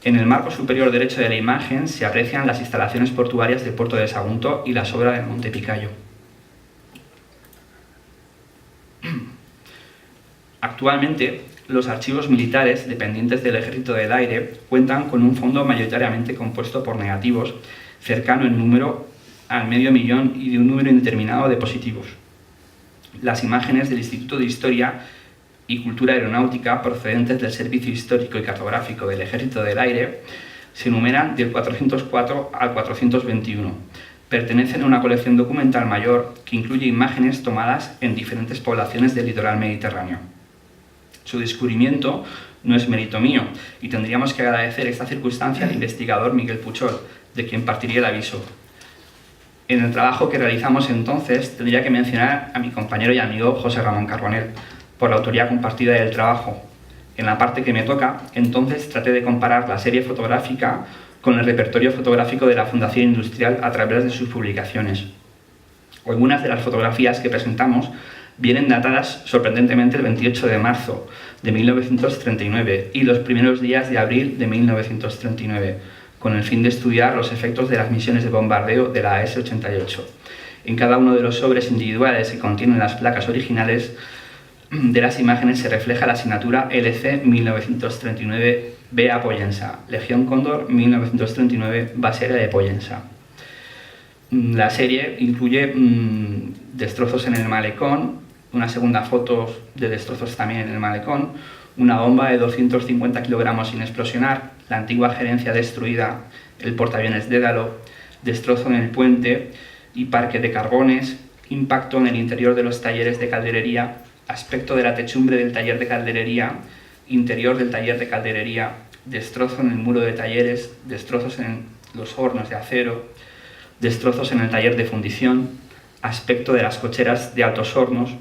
En el marco superior derecho de la imagen se aprecian las instalaciones portuarias del puerto de Sagunto y la sobra del Monte Picayo. Actualmente, los archivos militares dependientes del Ejército del Aire cuentan con un fondo mayoritariamente compuesto por negativos, cercano en número al 500.000 y de un número indeterminado de positivos. Las imágenes del Instituto de Historia y Cultura Aeronáutica procedentes del Servicio Histórico y Cartográfico del Ejército del Aire se enumeran del 404 al 421. Pertenecen a una colección documental mayor que incluye imágenes tomadas en diferentes poblaciones del litoral mediterráneo. Su descubrimiento no es mérito mío y tendríamos que agradecer esta circunstancia al investigador Miguel Puchol, de quien partiría el aviso. En el trabajo que realizamos entonces tendría que mencionar a mi compañero y amigo José Ramón Carbonell, por la autoría compartida del trabajo. En la parte que me toca, entonces traté de comparar la serie fotográfica con el repertorio fotográfico de la Fundación Industrial a través de sus publicaciones. Algunas de las fotografías que presentamos vienen datadas sorprendentemente el 28 de marzo de 1939 y los primeros días de abril de 1939, con el fin de estudiar los efectos de las misiones de bombardeo de la S-88. En cada uno de los sobres individuales que contienen las placas originales de las imágenes se refleja la asignatura LC 1939 BA Pollensa, Legión Cóndor 1939 Base Aérea de Pollensa. La serie incluye destrozos en el malecón, una segunda foto de destrozos también en el malecón, una bomba de 250 kilogramos sin explosionar, la antigua gerencia destruida, el portaaviones Dédalo, destrozo en el puente y parque de Carbones, impacto en el interior de los talleres de calderería, aspecto de la techumbre del taller de calderería, interior del taller de calderería, destrozo en el muro de talleres, destrozos en los hornos de acero, destrozos en el taller de fundición, aspecto de las cocheras de altos hornos,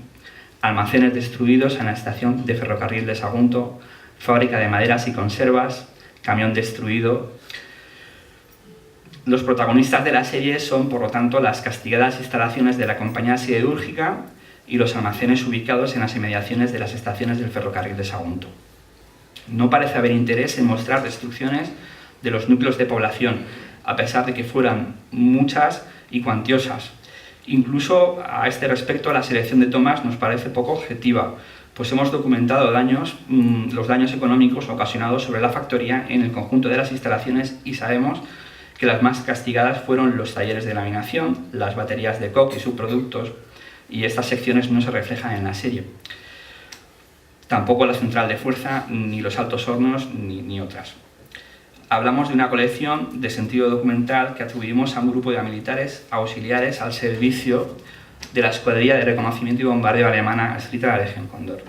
almacenes destruidos en la estación de ferrocarril de Sagunto, fábrica de maderas y conservas, camión destruido. Los protagonistas de la serie son, por lo tanto, las castigadas instalaciones de la compañía siderúrgica y los almacenes ubicados en las inmediaciones de las estaciones del ferrocarril de Sagunto. No parece haber interés en mostrar destrucciones de los núcleos de población, a pesar de que fueran muchas y cuantiosas. Incluso a este respecto la selección de tomas nos parece poco objetiva, pues hemos documentado los daños económicos ocasionados sobre la factoría en el conjunto de las instalaciones y sabemos que las más castigadas fueron los talleres de laminación, las baterías de coque y subproductos, y estas secciones no se reflejan en la serie. Tampoco la central de fuerza, ni los altos hornos, ni otras. Hablamos de una colección de sentido documental que atribuimos a un grupo de militares auxiliares al servicio de la Escuadrilla de Reconocimiento y Bombardeo alemana adscrita a la Legión Cóndor.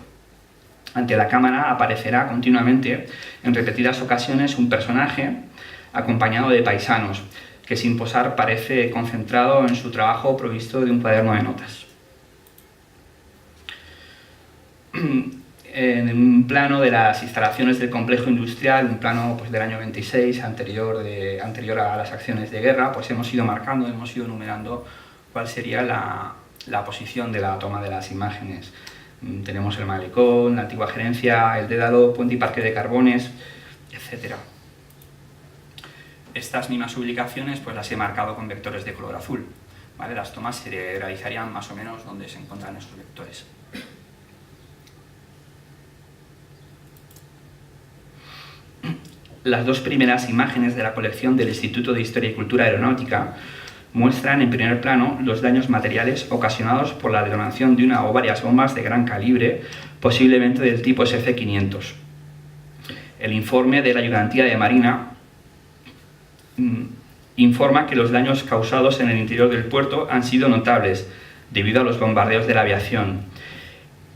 Ante la cámara aparecerá continuamente, en repetidas ocasiones, un personaje acompañado de paisanos, que sin posar parece concentrado en su trabajo provisto de un cuaderno de notas. En un plano de las instalaciones del complejo industrial, un plano del año 26, anterior a las acciones de guerra, pues hemos ido marcando, hemos ido enumerando cuál sería la posición de la toma de las imágenes. Tenemos el malecón, la antigua gerencia, el Dédalo, puente y parque de Carbones, etc. Estas mismas ubicaciones pues las he marcado con vectores de color azul, ¿vale? Las tomas se realizarían más o menos donde se encuentran esos vectores. Las dos primeras imágenes de la colección del Instituto de Historia y Cultura Aeronáutica muestran en primer plano los daños materiales ocasionados por la detonación de una o varias bombas de gran calibre, posiblemente del tipo SC-500. El informe de la Ayudantía de Marina informa que los daños causados en el interior del puerto han sido notables debido a los bombardeos de la aviación.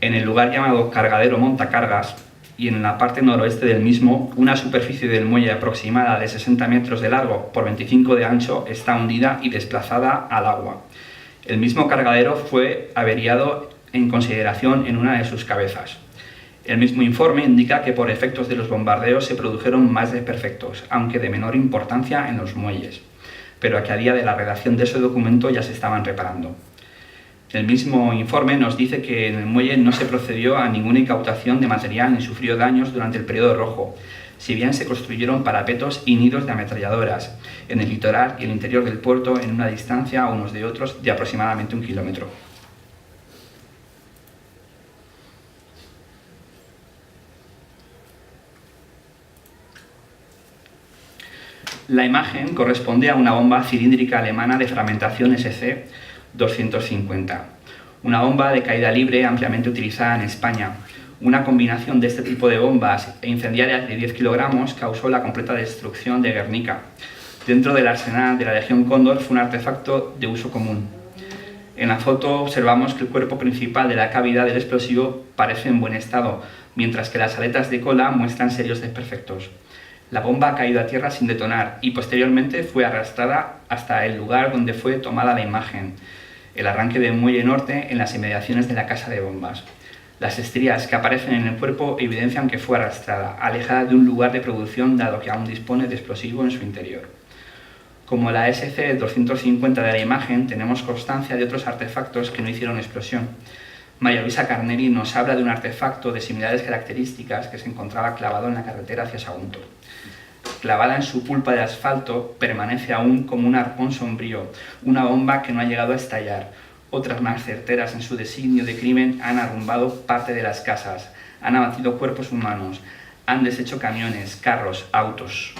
En el lugar llamado Cargadero Montacargas, y en la parte noroeste del mismo, una superficie del muelle aproximada de 60 metros de largo por 25 de ancho está hundida y desplazada al agua. El mismo cargadero fue averiado en consideración en una de sus cabezas. El mismo informe indica que por efectos de los bombardeos se produjeron más desperfectos, aunque de menor importancia en los muelles, pero que a día de la redacción de ese documento ya se estaban reparando. El mismo informe nos dice que en el muelle no se procedió a ninguna incautación de material ni sufrió daños durante el periodo rojo, si bien se construyeron parapetos y nidos de ametralladoras en el litoral y el interior del puerto en una distancia unos de otros de aproximadamente 1 kilómetro. La imagen corresponde a una bomba cilíndrica alemana de fragmentación SC-250, una bomba de caída libre ampliamente utilizada en España. Una combinación de este tipo de bombas e incendiarias de 10 kilogramos causó la completa destrucción de Guernica. Dentro del arsenal de la Legión Cóndor fue un artefacto de uso común. En la foto observamos que el cuerpo principal de la cavidad del explosivo parece en buen estado, mientras que las aletas de cola muestran serios desperfectos. La bomba ha caído a tierra sin detonar y posteriormente fue arrastrada hasta el lugar donde fue tomada la imagen, el arranque del muelle norte en las inmediaciones de la casa de bombas. Las estrías que aparecen en el cuerpo evidencian que fue arrastrada, alejada de un lugar de producción dado que aún dispone de explosivo en su interior. Como la SC-250 de la imagen, tenemos constancia de otros artefactos que no hicieron explosión. María Luisa Carneri nos habla de un artefacto de similares características que se encontraba clavado en la carretera hacia Sagunto. Clavada en su pulpa de asfalto, permanece aún como un arpón sombrío, una bomba que no ha llegado a estallar. Otras más certeras en su designio de crimen han arrumbado parte de las casas, han abatido cuerpos humanos, han deshecho camiones, carros, autos.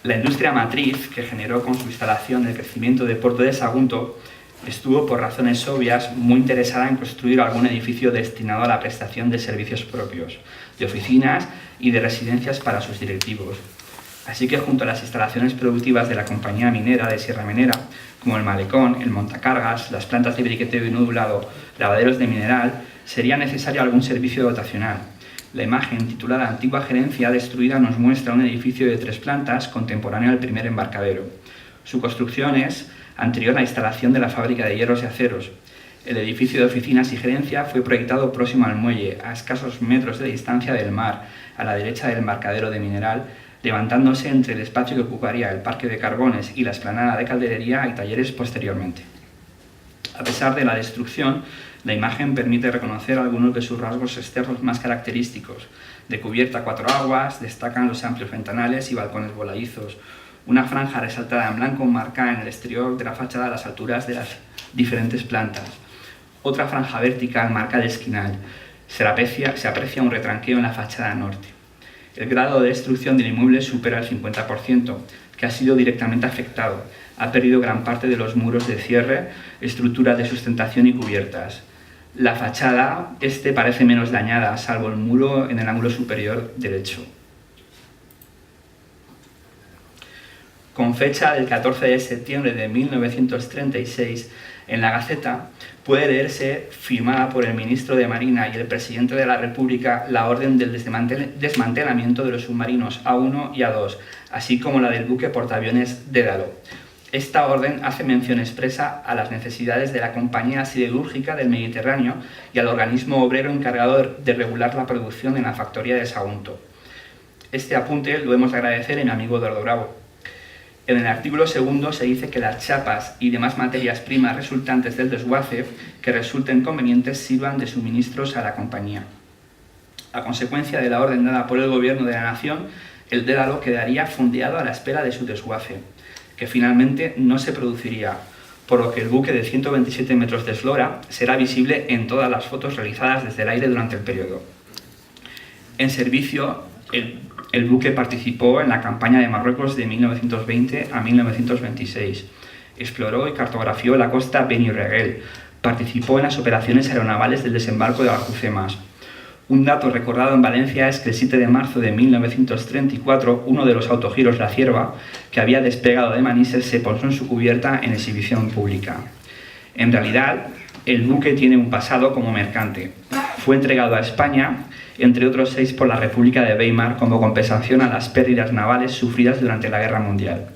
La industria matriz que generó con su instalación el crecimiento del puerto de Sagunto estuvo, por razones obvias, muy interesada en construir algún edificio destinado a la prestación de servicios propios, de oficinas y de residencias para sus directivos. Así que junto a las instalaciones productivas de la compañía minera de Sierra Minera, como el malecón, el montacargas, las plantas de briqueteo y nodulado, lavaderos de mineral, sería necesario algún servicio dotacional. La imagen, titulada Antigua Gerencia Destruida, nos muestra un edificio de 3 plantas contemporáneo al primer embarcadero. Su construcción es anterior a la instalación de la fábrica de hierros y aceros. El edificio de oficinas y gerencia fue proyectado próximo al muelle, a escasos metros de distancia del mar, a la derecha del embarcadero de mineral, levantándose entre el espacio que ocuparía el parque de carbones y la explanada de calderería y talleres posteriormente. A pesar de la destrucción, la imagen permite reconocer algunos de sus rasgos externos más característicos. De cubierta a 4 aguas, destacan los amplios ventanales y balcones voladizos. Una franja resaltada en blanco marca en el exterior de la fachada las alturas de las diferentes plantas. Otra franja vertical marca el esquinal. Se aprecia un retranqueo en la fachada norte. El grado de destrucción del inmueble supera el 50%, que ha sido directamente afectado. Ha perdido gran parte de los muros de cierre, estructuras de sustentación y cubiertas. La fachada parece menos dañada, salvo el muro en el ángulo superior derecho. Con fecha del 14 de septiembre de 1936, en la Gaceta puede leerse, firmada por el ministro de Marina y el presidente de la República, la orden del desmantelamiento de los submarinos A1 y A2, así como la del buque portaaviones Dédalo. Esta orden hace mención expresa a las necesidades de la Compañía Siderúrgica del Mediterráneo y al organismo obrero encargado de regular la producción en la factoría de Sagunto. Este apunte lo hemos de agradecer a mi amigo Eduardo Bravo. En el artículo 2 se dice que las chapas y demás materias primas resultantes del desguace que resulten convenientes sirvan de suministros a la compañía. A consecuencia de la orden dada por el Gobierno de la Nación, el Dédalo quedaría fondeado a la espera de su desguace, que finalmente no se produciría, por lo que el buque de 127 metros de eslora será visible en todas las fotos realizadas desde el aire durante el periodo. En servicio, el buque participó en la campaña de Marruecos de 1920 a 1926. Exploró y cartografió la costa Beni Reguel. Participó en las operaciones aeronavales del desembarco de Alhucemas. Un dato recordado en Valencia es que el 7 de marzo de 1934, uno de los autogiros La Cierva, que había despegado de Manises, se posó en su cubierta en exhibición pública. En realidad, el buque tiene un pasado como mercante. Fue entregado a España, entre otros 6 por la República de Weimar, como compensación a las pérdidas navales sufridas durante la Guerra Mundial.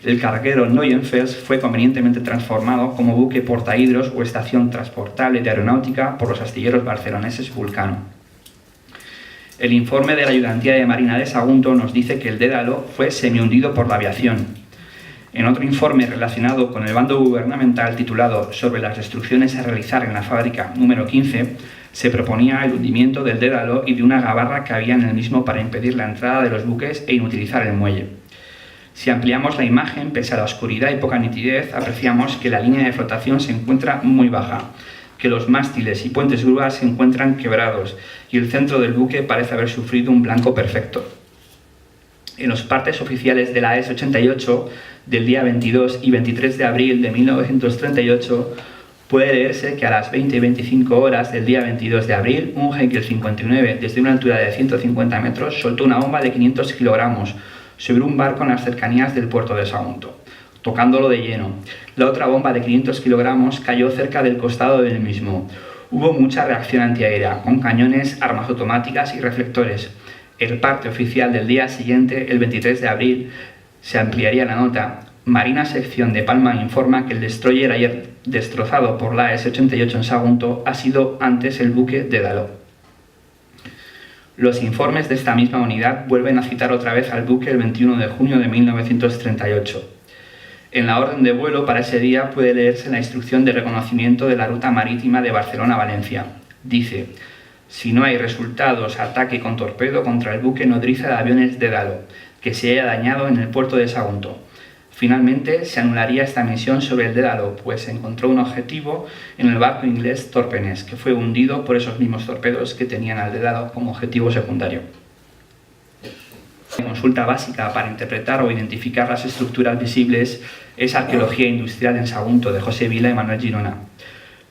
El carguero Neuenfels fue convenientemente transformado como buque portahidros o estación transportable de aeronáutica por los astilleros barceloneses Vulcano. El informe de la Ayudantía de Marina de Sagunto nos dice que el Dédalo fue semihundido por la aviación. En otro informe relacionado con el bando gubernamental titulado Sobre las destrucciones a realizar en la fábrica número 15, se proponía el hundimiento del Dédalo y de una gabarra que había en el mismo para impedir la entrada de los buques e inutilizar el muelle. Si ampliamos la imagen, pese a la oscuridad y poca nitidez, apreciamos que la línea de flotación se encuentra muy baja, que los mástiles y puentes grúas se encuentran quebrados y el centro del buque parece haber sufrido un blanco perfecto. En los partes oficiales de la S-88 del día 22 y 23 de abril de 1938 puede leerse que a las 20 y 25 horas del día 22 de abril un Heinkel 59 desde una altura de 150 metros soltó una bomba de 500 kilogramos sobre un barco en las cercanías del puerto de Sagunto, tocándolo de lleno. La otra bomba de 500 kilogramos cayó cerca del costado del mismo. Hubo mucha reacción antiaérea, con cañones, armas automáticas y reflectores. El parte oficial del día siguiente, el 23 de abril, se ampliaría la nota. Marina Sección de Palma informa que el destroyer ayer destrozado por la S-88 en Sagunto ha sido antes el buque Dédalo. Los informes de esta misma unidad vuelven a citar otra vez al buque el 21 de junio de 1938. En la orden de vuelo para ese día puede leerse la instrucción de reconocimiento de la ruta marítima de Barcelona a Valencia. Dice: si no hay resultados, ataque con torpedo contra el buque nodriza de aviones Dédalo, que se haya dañado en el puerto de Sagunto. Finalmente, se anularía esta misión sobre el Dédalo, pues se encontró un objetivo en el barco inglés Torpenes, que fue hundido por esos mismos torpedos que tenían al Dédalo como objetivo secundario. La consulta básica para interpretar o identificar las estructuras visibles es Arqueología Industrial en Sagunto, de José Vila y Manuel Girona.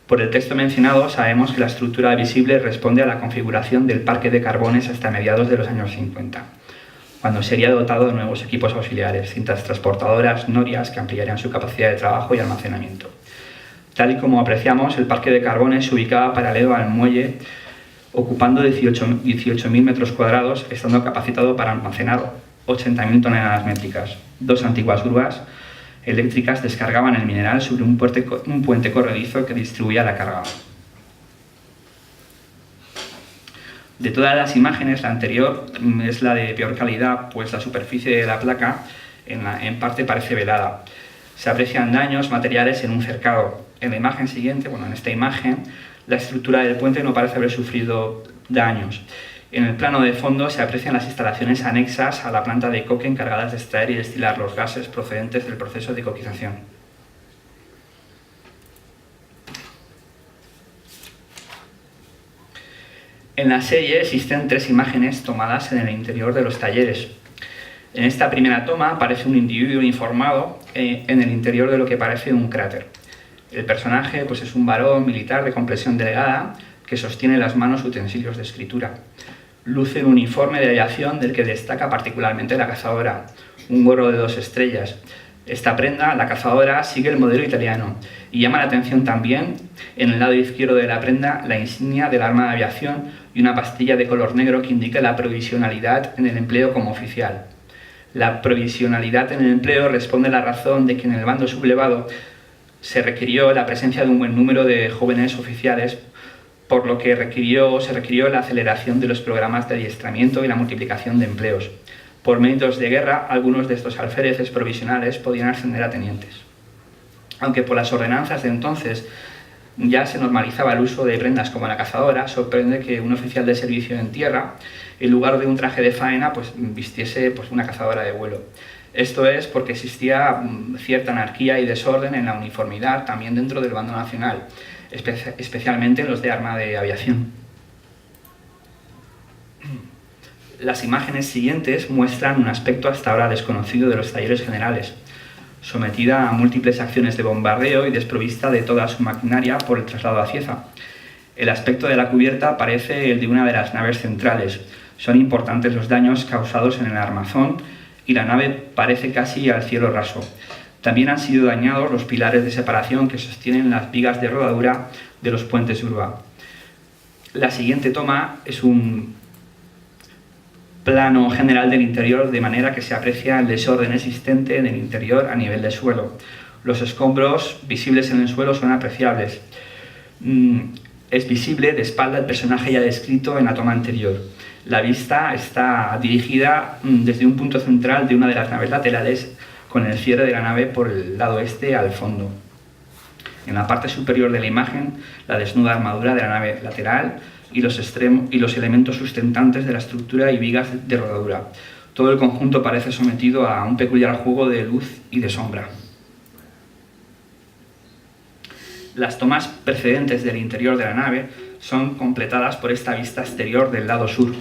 Por el texto mencionado sabemos que la estructura visible responde a la configuración del parque de carbones hasta mediados de los años 50, cuando sería dotado de nuevos equipos auxiliares, cintas transportadoras, norias, que ampliarían su capacidad de trabajo y almacenamiento. Tal y como apreciamos, el parque de carbones se ubicaba paralelo al muelle, ocupando 18.000 metros cuadrados, estando capacitado para almacenar 80.000 toneladas métricas. Dos antiguas grúas eléctricas descargaban el mineral sobre un puente corredizo que distribuía la carga. De todas las imágenes, la anterior es la de peor calidad, pues la superficie de la placa en parte parece velada. Se aprecian daños materiales en un cercado. En la imagen siguiente, en esta imagen, la estructura del puente no parece haber sufrido daños. En el plano de fondo se aprecian las instalaciones anexas a la planta de coque encargadas de extraer y destilar los gases procedentes del proceso de coquización. En la serie existen 3 imágenes tomadas en el interior de los talleres. En esta primera toma aparece un individuo uniformado en el interior de lo que parece un cráter. El personaje es un varón militar de complexión delgada que sostiene en las manos utensilios de escritura. Luce un uniforme de aviación del que destaca particularmente la cazadora, un gorro de 2 estrellas. Esta prenda, la cazadora, sigue el modelo italiano y llama la atención también, en el lado izquierdo de la prenda, la insignia del arma de aviación y una pastilla de color negro que indica la provisionalidad en el empleo como oficial. La provisionalidad en el empleo responde a la razón de que en el bando sublevado se requirió la presencia de un buen número de jóvenes oficiales, por lo que se requirió la aceleración de los programas de adiestramiento y la multiplicación de empleos. Por méritos de guerra, algunos de estos alféreces provisionales podían ascender a tenientes. Aunque por las ordenanzas de entonces ya se normalizaba el uso de prendas como la cazadora, sorprende que un oficial de servicio en tierra, en lugar de un traje de faena, vistiese una cazadora de vuelo. Esto es porque existía cierta anarquía y desorden en la uniformidad también dentro del bando nacional, especialmente en los de arma de aviación. Las imágenes siguientes muestran un aspecto hasta ahora desconocido de los talleres generales, sometida a múltiples acciones de bombardeo y desprovista de toda su maquinaria por el traslado a Cieza. El aspecto de la cubierta parece el de una de las naves centrales. Son importantes los daños causados en el armazón y la nave parece casi al cielo raso. También han sido dañados los pilares de separación que sostienen las vigas de rodadura de los puentes de grúa. La siguiente toma es un plano general del interior, de manera que se aprecia el desorden existente en el interior a nivel de suelo. Los escombros visibles en el suelo son apreciables. Es visible de espalda el personaje ya descrito en la toma anterior. La vista está dirigida desde un punto central de una de las naves laterales, con el cierre de la nave por el lado este al fondo. En la parte superior de la imagen, la desnuda armadura de la nave lateral y los elementos sustentantes de la estructura y vigas de rodadura. Todo el conjunto parece sometido a un peculiar juego de luz y de sombra. Las tomas precedentes del interior de la nave son completadas por esta vista exterior del lado sur.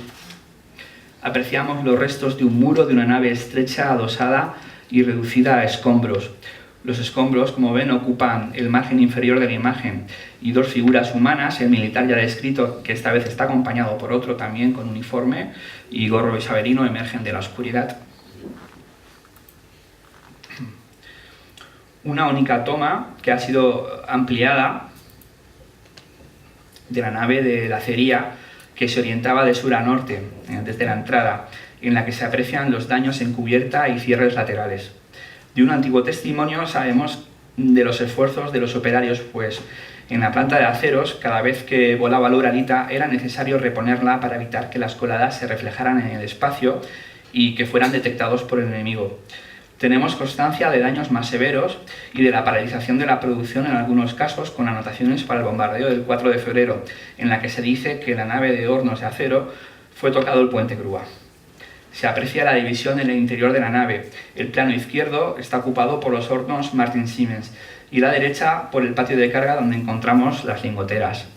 Apreciamos los restos de un muro de una nave estrecha, adosada y reducida a escombros. Los escombros, como ven, ocupan el margen inferior de la imagen y 2 figuras humanas, el militar ya descrito, que esta vez está acompañado por otro también con uniforme y gorro isabelino, emergen de la oscuridad. Una única toma que ha sido ampliada de la nave de la acería que se orientaba de sur a norte, desde la entrada, en la que se aprecian los daños en cubierta y cierres laterales. De un antiguo testimonio sabemos de los esfuerzos de los operarios, pues En la planta de aceros, cada vez que volaba la uralita era necesario reponerla para evitar que las coladas se reflejaran en el espacio y que fueran detectados por el enemigo. Tenemos constancia de daños más severos y de la paralización de la producción en algunos casos, con anotaciones para el bombardeo del 4 de febrero, en la que se dice que la nave de hornos de acero fue tocado el puente grúa. Se aprecia la división en el interior de la nave. El plano izquierdo está ocupado por los hornos Martin Siemens y la derecha por el patio de carga, donde encontramos las lingoteras.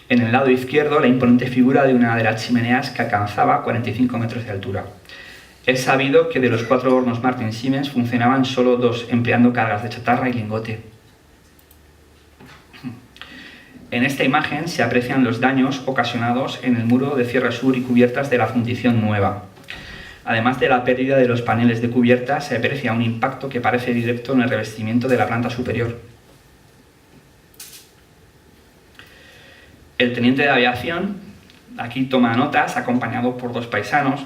En el lado izquierdo, la imponente figura de una de las chimeneas que alcanzaba 45 metros de altura. Es sabido que de los 4 hornos Martin Siemens funcionaban solo 2, empleando cargas de chatarra y lingote. En esta imagen se aprecian los daños ocasionados en el muro de cierre sur y cubiertas de la fundición nueva. Además de la pérdida de los paneles de cubierta, se aprecia un impacto que parece directo en el revestimiento de la planta superior. El teniente de aviación aquí toma notas, acompañado por 2 paisanos.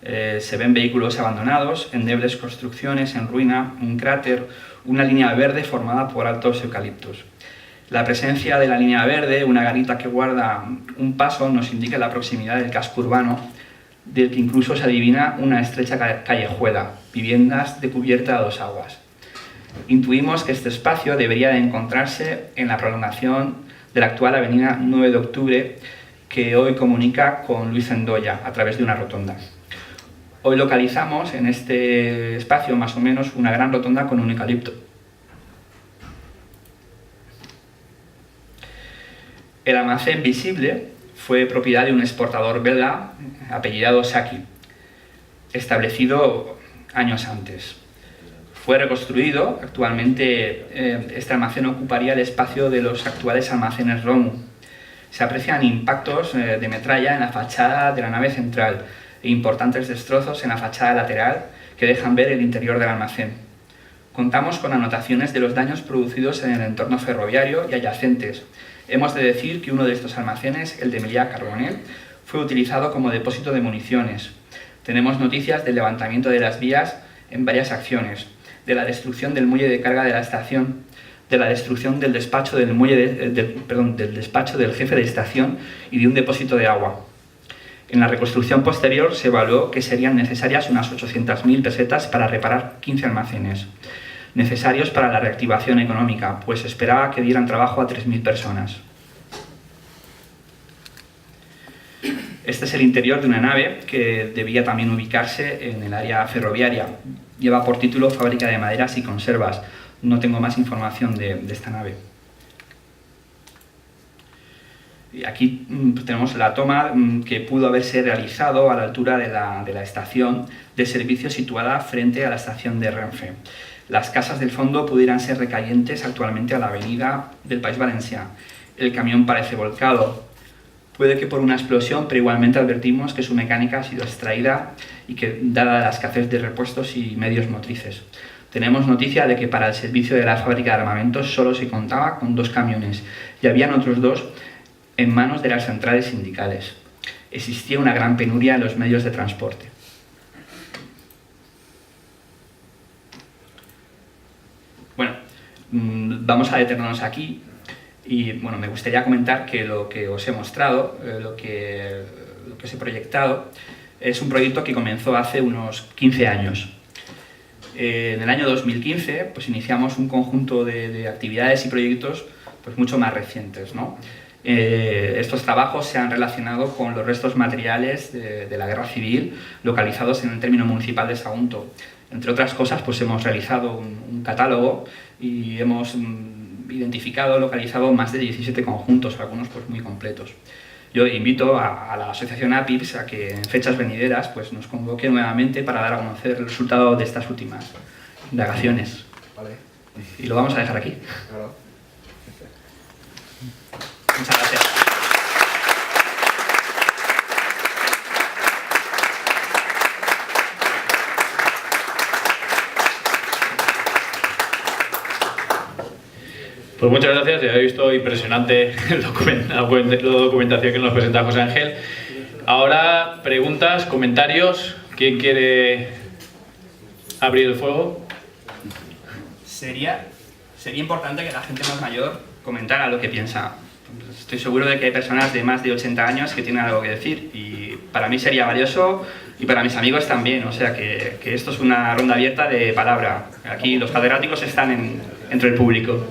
Se ven vehículos abandonados, endebles construcciones en ruina, un cráter, una línea verde formada por altos eucaliptos. La presencia de la línea verde, una garita que guarda un paso, nos indica la proximidad del casco urbano, del que incluso se adivina una estrecha callejuela, viviendas de cubierta a 2 aguas. Intuimos que este espacio debería de encontrarse en la prolongación de la actual avenida 9 de Octubre, que hoy comunica con Luis Endoya a través de una rotonda. Hoy localizamos en este espacio más o menos una gran rotonda con un eucalipto. El almacén visible fue propiedad de un exportador belga apellidado Saki, establecido años antes. Fue reconstruido. Actualmente este almacén ocuparía el espacio de los actuales almacenes Romu. Se aprecian impactos de metralla en la fachada de la nave central e importantes destrozos en la fachada lateral que dejan ver el interior del almacén. Contamos con anotaciones de los daños producidos en el entorno ferroviario y adyacentes. Hemos de decir que uno de estos almacenes, el de Meliá Carbonell, fue utilizado como depósito de municiones. Tenemos noticias del levantamiento de las vías en varias acciones, de la destrucción del muelle de carga de la estación, de la destrucción del despacho del despacho del jefe de estación y de un depósito de agua. En la reconstrucción posterior se evaluó que serían necesarias unas 800.000 pesetas para reparar 15 almacenes, necesarios para la reactivación económica, pues se esperaba que dieran trabajo a 3.000 personas. Este es el interior de una nave que debía también ubicarse en el área ferroviaria. Lleva por título Fábrica de Maderas y Conservas. No tengo más información de esta nave. Y aquí tenemos la toma que pudo haberse realizado a la altura de la estación de servicio situada frente a la estación de Renfe. Las casas del fondo pudieran ser recayentes actualmente a la avenida del País Valencià. El camión parece volcado. Puede que por una explosión, pero igualmente advertimos que su mecánica ha sido extraída y que, dada la escasez de repuestos y medios motrices. Tenemos noticia de que para el servicio de la fábrica de armamentos solo se contaba con 2 camiones y habían otros 2 en manos de las centrales sindicales. Existía una gran penuria en los medios de transporte. Bueno, vamos a detenernos aquí y bueno, me gustaría comentar que lo que os he mostrado, lo que os he proyectado, es un proyecto que comenzó hace unos 15 años. En el año 2015 pues, iniciamos un conjunto de actividades y proyectos pues, mucho más recientes, ¿no? Estos trabajos se han relacionado con los restos materiales de la guerra civil localizados en el término municipal de Sagunto. Entre otras cosas, pues hemos realizado un catálogo y hemos identificado, localizado más de 17 conjuntos, algunos pues muy completos. Yo invito a la asociación APIPS a que en fechas venideras pues, nos convoque nuevamente para dar a conocer el resultado de estas últimas indagaciones. Vale. Y lo vamos a dejar aquí. Claro. Muchas gracias. Pues muchas gracias, ya he visto impresionante la documentación que nos presenta José Ángel. Ahora, preguntas, comentarios. ¿Quién quiere abrir el fuego? Sería importante que la gente más mayor comentara lo que piensa. Estoy seguro de que hay personas de más de 80 años que tienen algo que decir y para mí sería valioso y para mis amigos también, o sea que esto es una ronda abierta de palabra. Aquí los catedráticos están entre el público.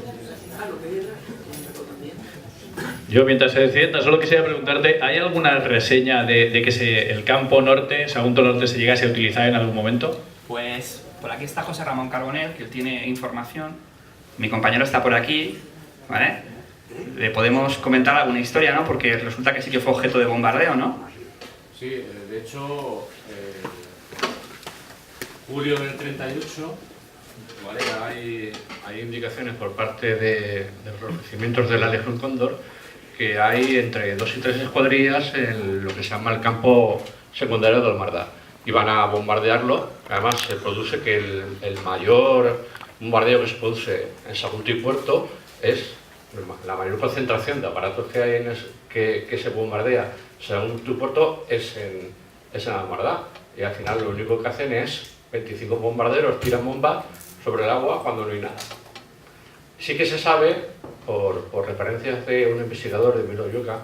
Yo, mientras se decide, solo quisiera preguntarte, ¿hay alguna reseña de que el campo norte, Sagunto Norte, se llegase a utilizar en algún momento? Pues por aquí está José Ramón Carbonell, que tiene información. Mi compañero está por aquí, ¿vale? Le podemos comentar alguna historia, ¿no? Porque resulta que sí que fue objeto de bombardeo, ¿no? Sí, de hecho, julio del 38, ¿vale? Hay indicaciones por parte de los regimientos de la Legión Cóndor que hay entre 2 y 3 escuadrillas en lo que se llama el campo secundario de Almardá. Y van a bombardearlo. Además, se produce que el mayor bombardeo que se produce en Sagunto y Puerto es la mayor concentración de aparatos que hay que se bombardea en Sagunto y Puerto es en Almardá. Y al final lo único que hacen es 25 bombarderos tiran bombas sobre el agua cuando no hay nada. Sí que se sabe, por referencias de un investigador de Miloyoca,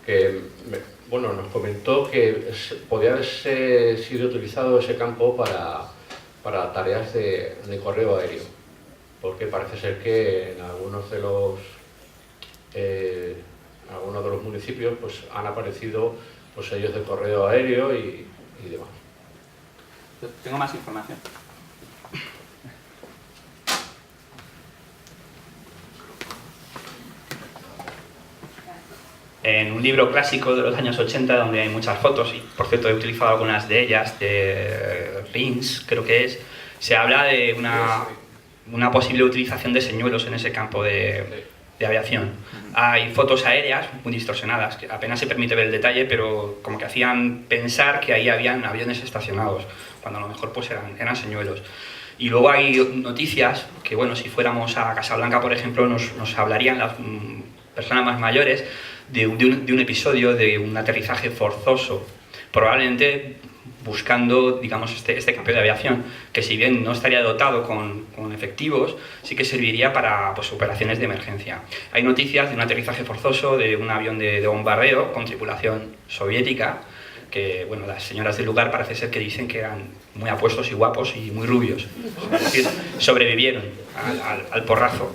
que nos comentó que podía haberse sido utilizado ese campo para tareas de correo aéreo, porque parece ser que en algunos de los municipios pues, han aparecido pues, sellos de correo aéreo y demás. Tengo más información. En un libro clásico de los años 80, donde hay muchas fotos, y por cierto he utilizado algunas de ellas, de Rins, creo que es, se habla de una posible utilización de señuelos en ese campo de aviación. Hay fotos aéreas muy distorsionadas, que apenas se permite ver el detalle, pero como que hacían pensar que ahí habían aviones estacionados, cuando a lo mejor pues eran señuelos. Y luego hay noticias que, bueno, si fuéramos a Casablanca, por ejemplo, nos hablarían las personas más mayores de un episodio de un aterrizaje forzoso, probablemente buscando, digamos, este campo de aviación, que si bien no estaría dotado con efectivos, sí que serviría para pues, operaciones de emergencia. Hay noticias de un aterrizaje forzoso de un avión de bombardeo con tripulación soviética, que, bueno, las señoras del lugar parece ser que dicen que eran muy apuestos y guapos y muy rubios. Es decir, sobrevivieron al porrazo.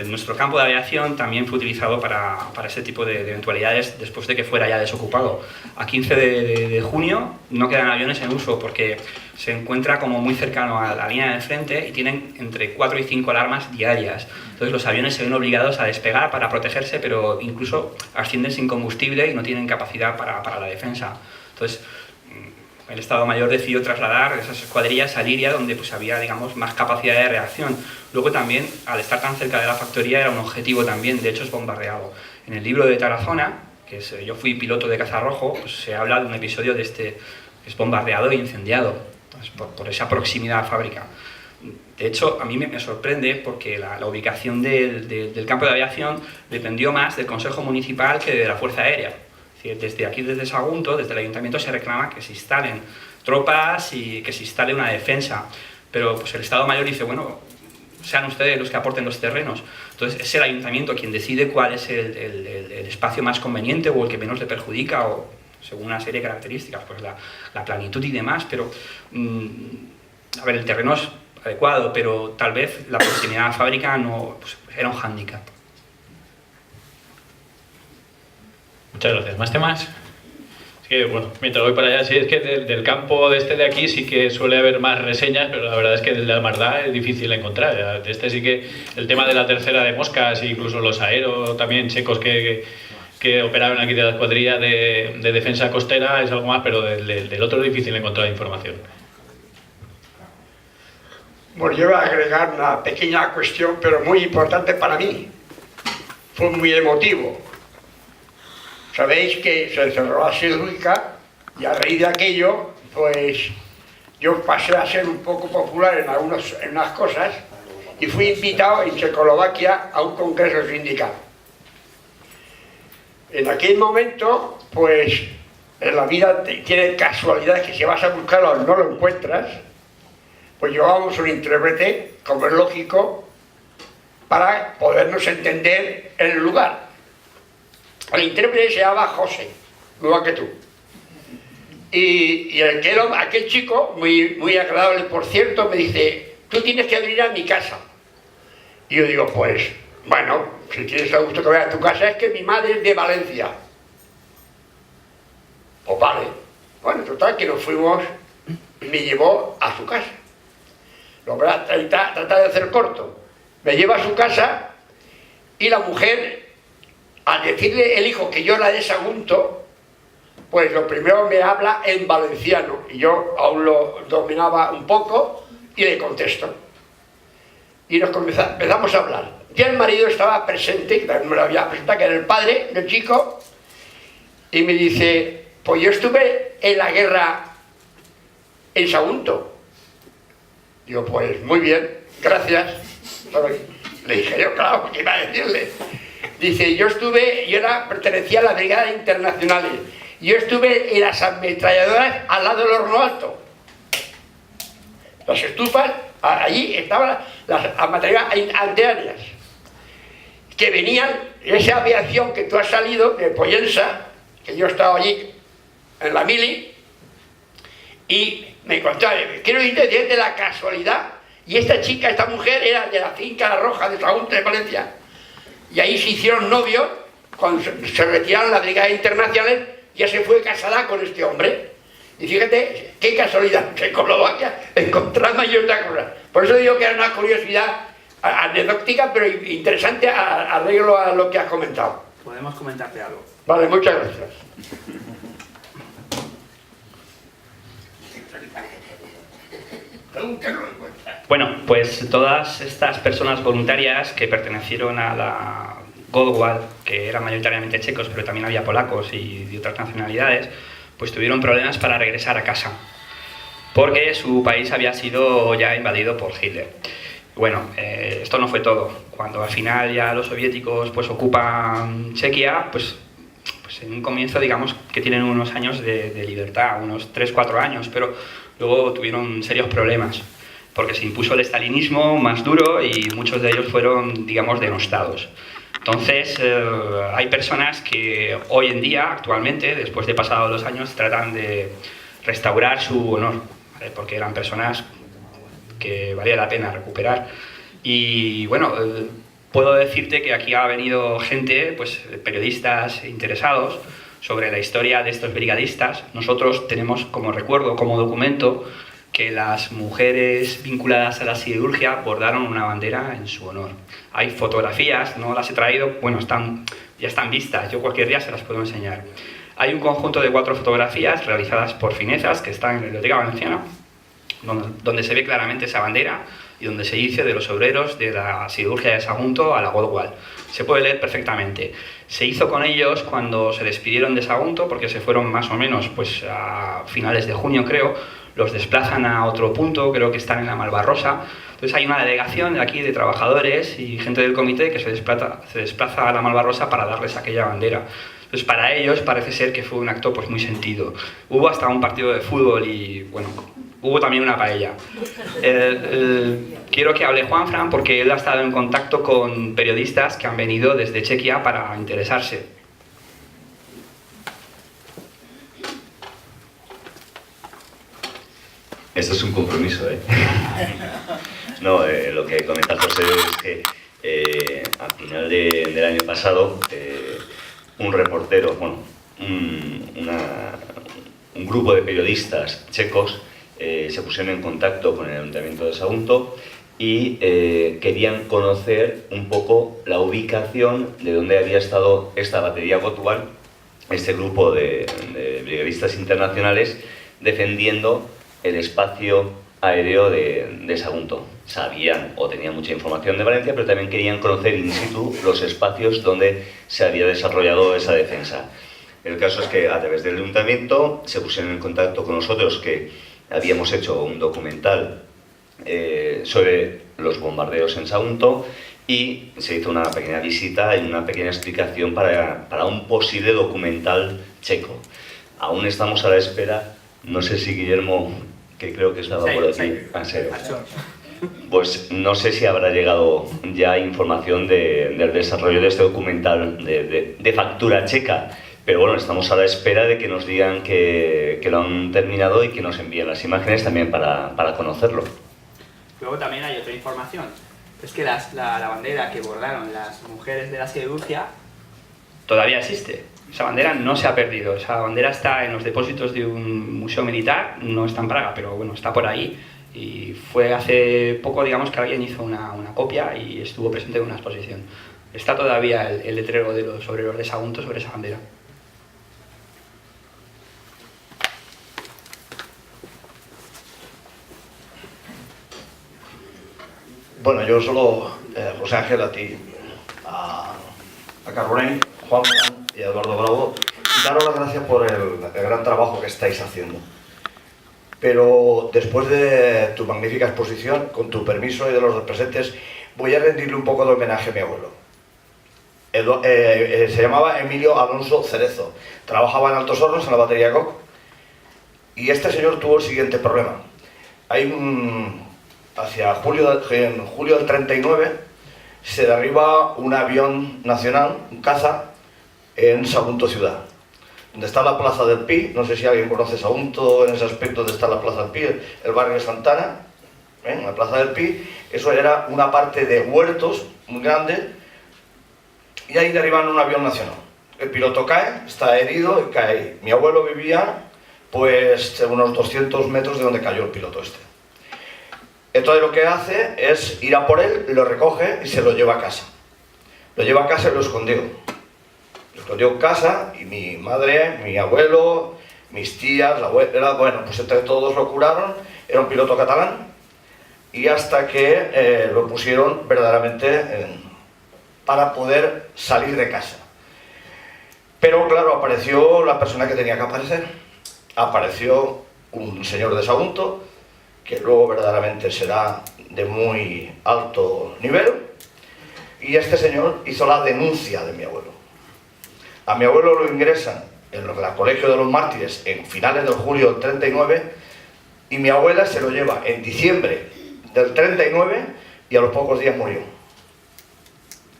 Nuestro campo de aviación también fue utilizado para ese tipo de eventualidades después de que fuera ya desocupado. A 15 de junio no quedan aviones en uso porque se encuentra como muy cercano a la línea del frente y tienen entre 4 y 5 alarmas diarias. Entonces los aviones se ven obligados a despegar para protegerse, pero incluso ascienden sin combustible y no tienen capacidad para la defensa. Entonces el Estado Mayor decidió trasladar esas escuadrillas a Liria, donde pues, había, digamos, más capacidad de reacción. Luego también, al estar tan cerca de la factoría, era un objetivo también, de hecho es bombardeado. En el libro de Tarazona, que yo fui piloto de cazarrojo, pues, se habla de un episodio de que es bombardeado e incendiado, entonces, por esa proximidad a la fábrica. De hecho, a mí me sorprende porque la ubicación del campo de aviación dependió más del Consejo Municipal que de la Fuerza Aérea. Desde aquí, desde Sagunto, desde el Ayuntamiento se reclama que se instalen tropas y que se instale una defensa, pero pues el Estado Mayor dice, bueno, sean ustedes los que aporten los terrenos. Entonces es el Ayuntamiento quien decide cuál es el espacio más conveniente o el que menos le perjudica, o según una serie de características, pues la planitud y demás, pero a ver, el terreno es adecuado, pero tal vez la proximidad a la fábrica no, pues, era un hándicap. Muchas gracias. ¿Más temas? Es que, bueno, mientras voy para allá, sí, es que del campo de aquí sí que suele haber más reseñas, pero la verdad es que el de Almardá es difícil encontrar. De este sí que el tema de la tercera de moscas, incluso los aeros también checos que operaban aquí de la escuadrilla de defensa costera es algo más, pero del otro es difícil encontrar información. Bueno, yo voy a agregar una pequeña cuestión, pero muy importante para mí. Fue muy emotivo. Sabéis que se cerró la siderúrgica y a raíz de aquello, pues yo pasé a ser un poco popular en unas cosas y fui invitado en Checoslovaquia a un congreso sindical. En aquel momento, pues en la vida tiene casualidades que si vas a buscarlo no lo encuentras, pues llevábamos un intérprete, como es lógico, para podernos entender en el lugar. El intérprete se llama José, igual que tú. Y aquel chico, muy agradable por cierto, me dice, tú tienes que venir a mi casa. Y yo digo, pues, bueno, si tienes el gusto que vaya a tu casa, es que mi madre es de Valencia. Pues vale. Bueno, total, que nos fuimos y me llevó a su casa. Lo voy a tratar de hacer corto. Me lleva a su casa y la mujer, al decirle el hijo que yo la de Sagunto, pues lo primero me habla en valenciano y yo aún lo dominaba un poco y le contesto. Y empezamos a hablar. Y el marido estaba presente, que también me lo había presentado, que era el padre del chico, y me dice, pues yo estuve en la guerra en Sagunto. Digo, pues muy bien, gracias. Le dije yo, claro, ¿qué iba a decirle? Dice, yo pertenecía a la Brigada Internacionales. Yo estuve en las ametralladoras al lado del horno alto. Las estufas, allí estaban las ametralladoras antiaéreas. Que venían, esa aviación que tú has salido de Pollensa, que yo estaba allí en la mili, y me contaba, quiero irte desde la casualidad, y esta mujer era de la finca La Roja de Sagunto de Valencia, y ahí se hicieron novios, cuando se retiraron las brigadas internacionales, ya se fue casada con este hombre. Y fíjate, qué casualidad, que en Eslovaquia encontramos yo esta cosa. Por eso digo que era una curiosidad anecdótica, pero interesante arreglo a lo que has comentado. Podemos comentarte algo. Vale, muchas gracias. Bueno, pues todas estas personas voluntarias que pertenecieron a la Goldwall, que eran mayoritariamente checos, pero también había polacos y de otras nacionalidades, pues tuvieron problemas para regresar a casa, porque su país había sido ya invadido por Hitler. Bueno, esto no fue todo. Cuando al final ya los soviéticos pues ocupan Chequia, pues en un comienzo digamos que tienen unos años de libertad, unos 3-4 años, pero luego tuvieron serios problemas, porque se impuso el estalinismo más duro y muchos de ellos fueron, digamos, denostados. Entonces, hay personas que hoy en día, actualmente, después de pasados los años, tratan de restaurar su honor, ¿vale? Porque eran personas que valía la pena recuperar. Y bueno, puedo decirte que aquí ha venido gente, pues periodistas interesados sobre la historia de estos brigadistas. Nosotros tenemos como recuerdo, como documento, que las mujeres vinculadas a la siderurgia bordaron una bandera en su honor. Hay fotografías, no las he traído, bueno, ya están vistas, yo cualquier día se las puedo enseñar. Hay un conjunto de 4 fotografías realizadas por Finezas, que están en la Biblioteca Valenciana, donde se ve claramente esa bandera y donde se dice de los obreros de la siderurgia de Sagunto a la Goldwall. Se puede leer perfectamente. Se hizo con ellos cuando se despidieron de Sagunto, porque se fueron más o menos pues, a finales de junio, creo. Los desplazan a otro punto, creo que están en la Malvarrosa. Entonces hay una delegación de aquí de trabajadores y gente del comité que se desplaza a la Malvarrosa para darles aquella bandera. Entonces para ellos parece ser que fue un acto pues, muy sentido. Hubo hasta un partido de fútbol y bueno, hubo también una paella. Quiero que hable Juanfran porque él ha estado en contacto con periodistas que han venido desde Chequia para interesarse. Esto es un compromiso, ¿eh? No, lo que comenta José es que a final del año pasado un reportero, bueno, un grupo de periodistas checos se pusieron en contacto con el Ayuntamiento de Sagunto y querían conocer un poco la ubicación de donde había estado esta batería Goldwall, este grupo de brigadistas internacionales defendiendo el espacio aéreo de Sagunto. Sabían o tenían mucha información de Valencia, pero también querían conocer in situ los espacios donde se había desarrollado esa defensa. El caso es que a través del ayuntamiento se pusieron en contacto con nosotros, que habíamos hecho un documental sobre los bombardeos en Sagunto, y se hizo una pequeña visita y una pequeña explicación para un posible documental checo. Aún estamos a la espera, no sé si Guillermo, que creo que estaba por aquí, Pues no sé si habrá llegado ya información del desarrollo de este documental de factura checa, pero bueno, estamos a la espera de que nos digan que lo han terminado y que nos envíen las imágenes también para conocerlo. Luego también hay otra información, es que la bandera que bordaron las mujeres de la siderurgia todavía existe. Esa bandera no se ha perdido, esa bandera está en los depósitos de un museo militar, no está en Praga, pero bueno, está por ahí. Y fue hace poco, digamos, que alguien hizo una copia y estuvo presente en una exposición. Está todavía el letrero de los obreros de Sagunto sobre esa bandera. Bueno, yo solo, José Ángel, a ti, a Carbonell, Juan y a Eduardo Bravo, daros las gracias por el gran trabajo que estáis haciendo. Pero después de tu magnífica exposición, con tu permiso y de los presentes, voy a rendirle un poco de homenaje a mi abuelo. Se llamaba Emilio Alonso Cerezo, trabajaba en Altos Hornos en la batería Koch, y este señor tuvo el siguiente problema. En julio del 39 se derriba un avión nacional, un caza, en Sagunto ciudad, donde está la Plaza del Pi. No sé si alguien conoce Sagunto en ese aspecto, donde está la Plaza del Pi, el barrio de Santana, la Plaza del Pi. Eso era una parte de huertos muy grande, y ahí derriban un avión nacional. El piloto cae, está herido y cae ahí. Mi abuelo vivía pues a unos 200 metros de donde cayó el piloto este. Entonces lo que hace es ir a por él, lo recoge y se lo lleva a casa. Lo lleva a casa y lo escondió. Lo escondió en casa, y mi madre, mi abuelo, mis tías, la abuela, bueno, pues entre todos lo curaron. Era un piloto catalán, y hasta que lo pusieron verdaderamente para poder salir de casa. Pero claro, apareció la persona que tenía que aparecer. Apareció un señor de Sagunto, que luego verdaderamente será de muy alto nivel, y este señor hizo la denuncia de mi abuelo. A mi abuelo lo ingresan en el Colegio de los Mártires en finales de julio del 39, y mi abuela se lo lleva en diciembre del 39, y a los pocos días murió.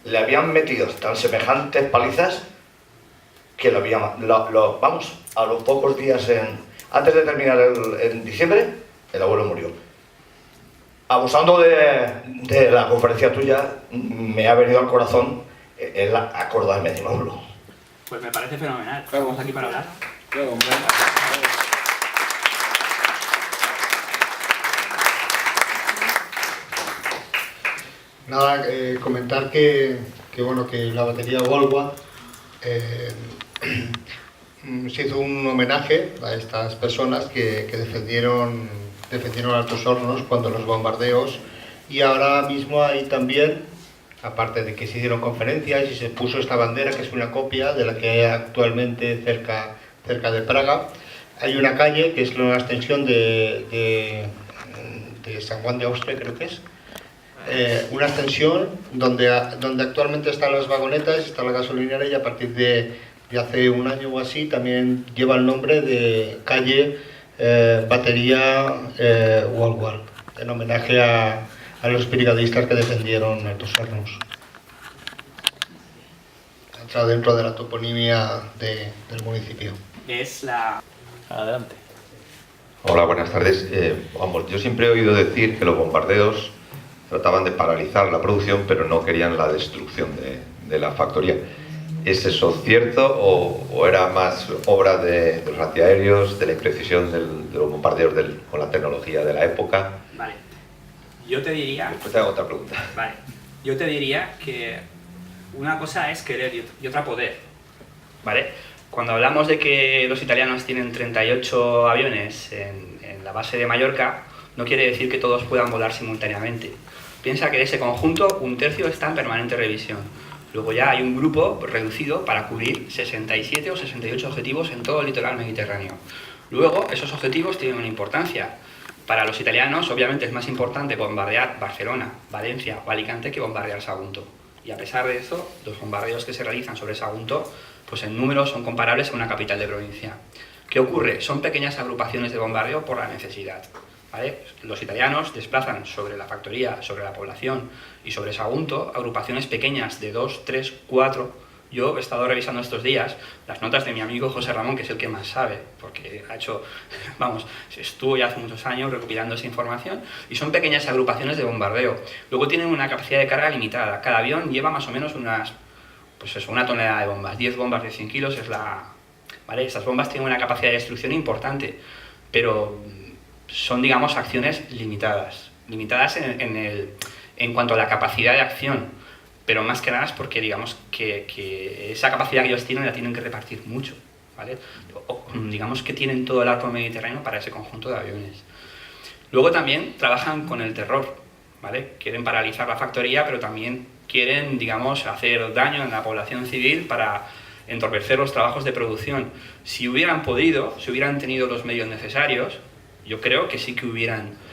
Le habían metido tan semejantes palizas que vamos, a los pocos días, antes de terminar en diciembre, el abuelo murió. Abusando de la conferencia tuya, me ha venido al corazón el acordarme de mi abuelo. Pues me parece fenomenal. Estamos aquí para hablar. Nada, comentar que la batería Volwa se hizo un homenaje a estas personas que defendieron Altos Hornos cuando los bombardeos, y ahora mismo hay también, aparte de que se hicieron conferencias y se puso esta bandera, que es una copia de la que hay actualmente cerca de Praga, hay una calle que es una extensión de San Juan de Austria, creo que es, una extensión donde actualmente están las vagonetas, está la gasolinera, y a partir de hace un año o así también lleva el nombre de calle Batería Wolwall, en homenaje a los brigadistas que defendieron Altos Hornos. Entra dentro de la toponimia del municipio. Adelante. Hola, buenas tardes. Yo siempre he oído decir que los bombardeos trataban de paralizar la producción, pero no querían la destrucción de la factoría. ¿Es eso cierto o era más obra de los antiaéreos, de la imprecisión de los bombardeos con la tecnología de la época? Vale. Yo te diría... Después te hago otra pregunta. Vale. Yo te diría que una cosa es querer y otra poder. ¿Vale? Cuando hablamos de que los italianos tienen 38 aviones en la base de Mallorca, no quiere decir que todos puedan volar simultáneamente. Piensa que de ese conjunto, un tercio está en permanente revisión. Luego ya hay un grupo reducido para cubrir 67 o 68 objetivos en todo el litoral mediterráneo. Luego, esos objetivos tienen una importancia. Para los italianos, obviamente, es más importante bombardear Barcelona, Valencia o Alicante que bombardear Sagunto. Y a pesar de eso, los bombardeos que se realizan sobre Sagunto, pues en números son comparables a una capital de provincia. ¿Qué ocurre? Son pequeñas agrupaciones de bombardeo por la necesidad. ¿vale? Los italianos desplazan sobre la factoría, sobre la población y sobre Sagunto agrupaciones pequeñas de 2, 3, 4. Yo he estado revisando estos días las notas de mi amigo José Ramón, que es el que más sabe, porque ha hecho, vamos, estuvo ya hace muchos años recopilando esa información, y son pequeñas agrupaciones de bombardeo. Luego tienen una capacidad de carga limitada. Cada avión lleva más o menos unas, pues eso, 1 tonelada de bombas. 10 bombas de 100 kilos es la... ¿vale? Estas bombas tienen una capacidad de destrucción importante, pero son, digamos, acciones limitadas. Limitadas en cuanto a la capacidad de acción. Pero más que nada es porque, digamos, que esa capacidad que ellos tienen la tienen que repartir mucho, ¿vale? Digamos que tienen todo el arco mediterráneo para ese conjunto de aviones. Luego también trabajan con el terror, ¿vale? Quieren paralizar la factoría, pero también quieren, digamos, hacer daño en la población civil para entorpecer los trabajos de producción. Si hubieran podido, si hubieran tenido los medios necesarios, yo creo que sí que hubieran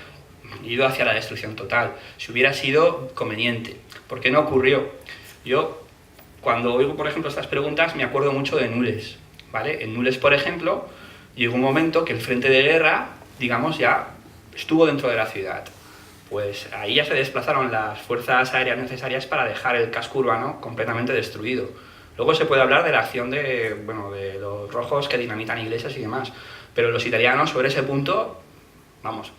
ido hacia la destrucción total, si hubiera sido conveniente. ¿Por qué no ocurrió? Yo, cuando oigo, por ejemplo, estas preguntas, me acuerdo mucho de Nules, ¿vale? En Nules, por ejemplo, llegó un momento que el frente de guerra, digamos, ya estuvo dentro de la ciudad. Pues ahí ya se desplazaron las fuerzas aéreas necesarias para dejar el casco urbano completamente destruido. Luego se puede hablar de la acción de los rojos que dinamitan iglesias y demás, pero los italianos sobre ese punto, vamos,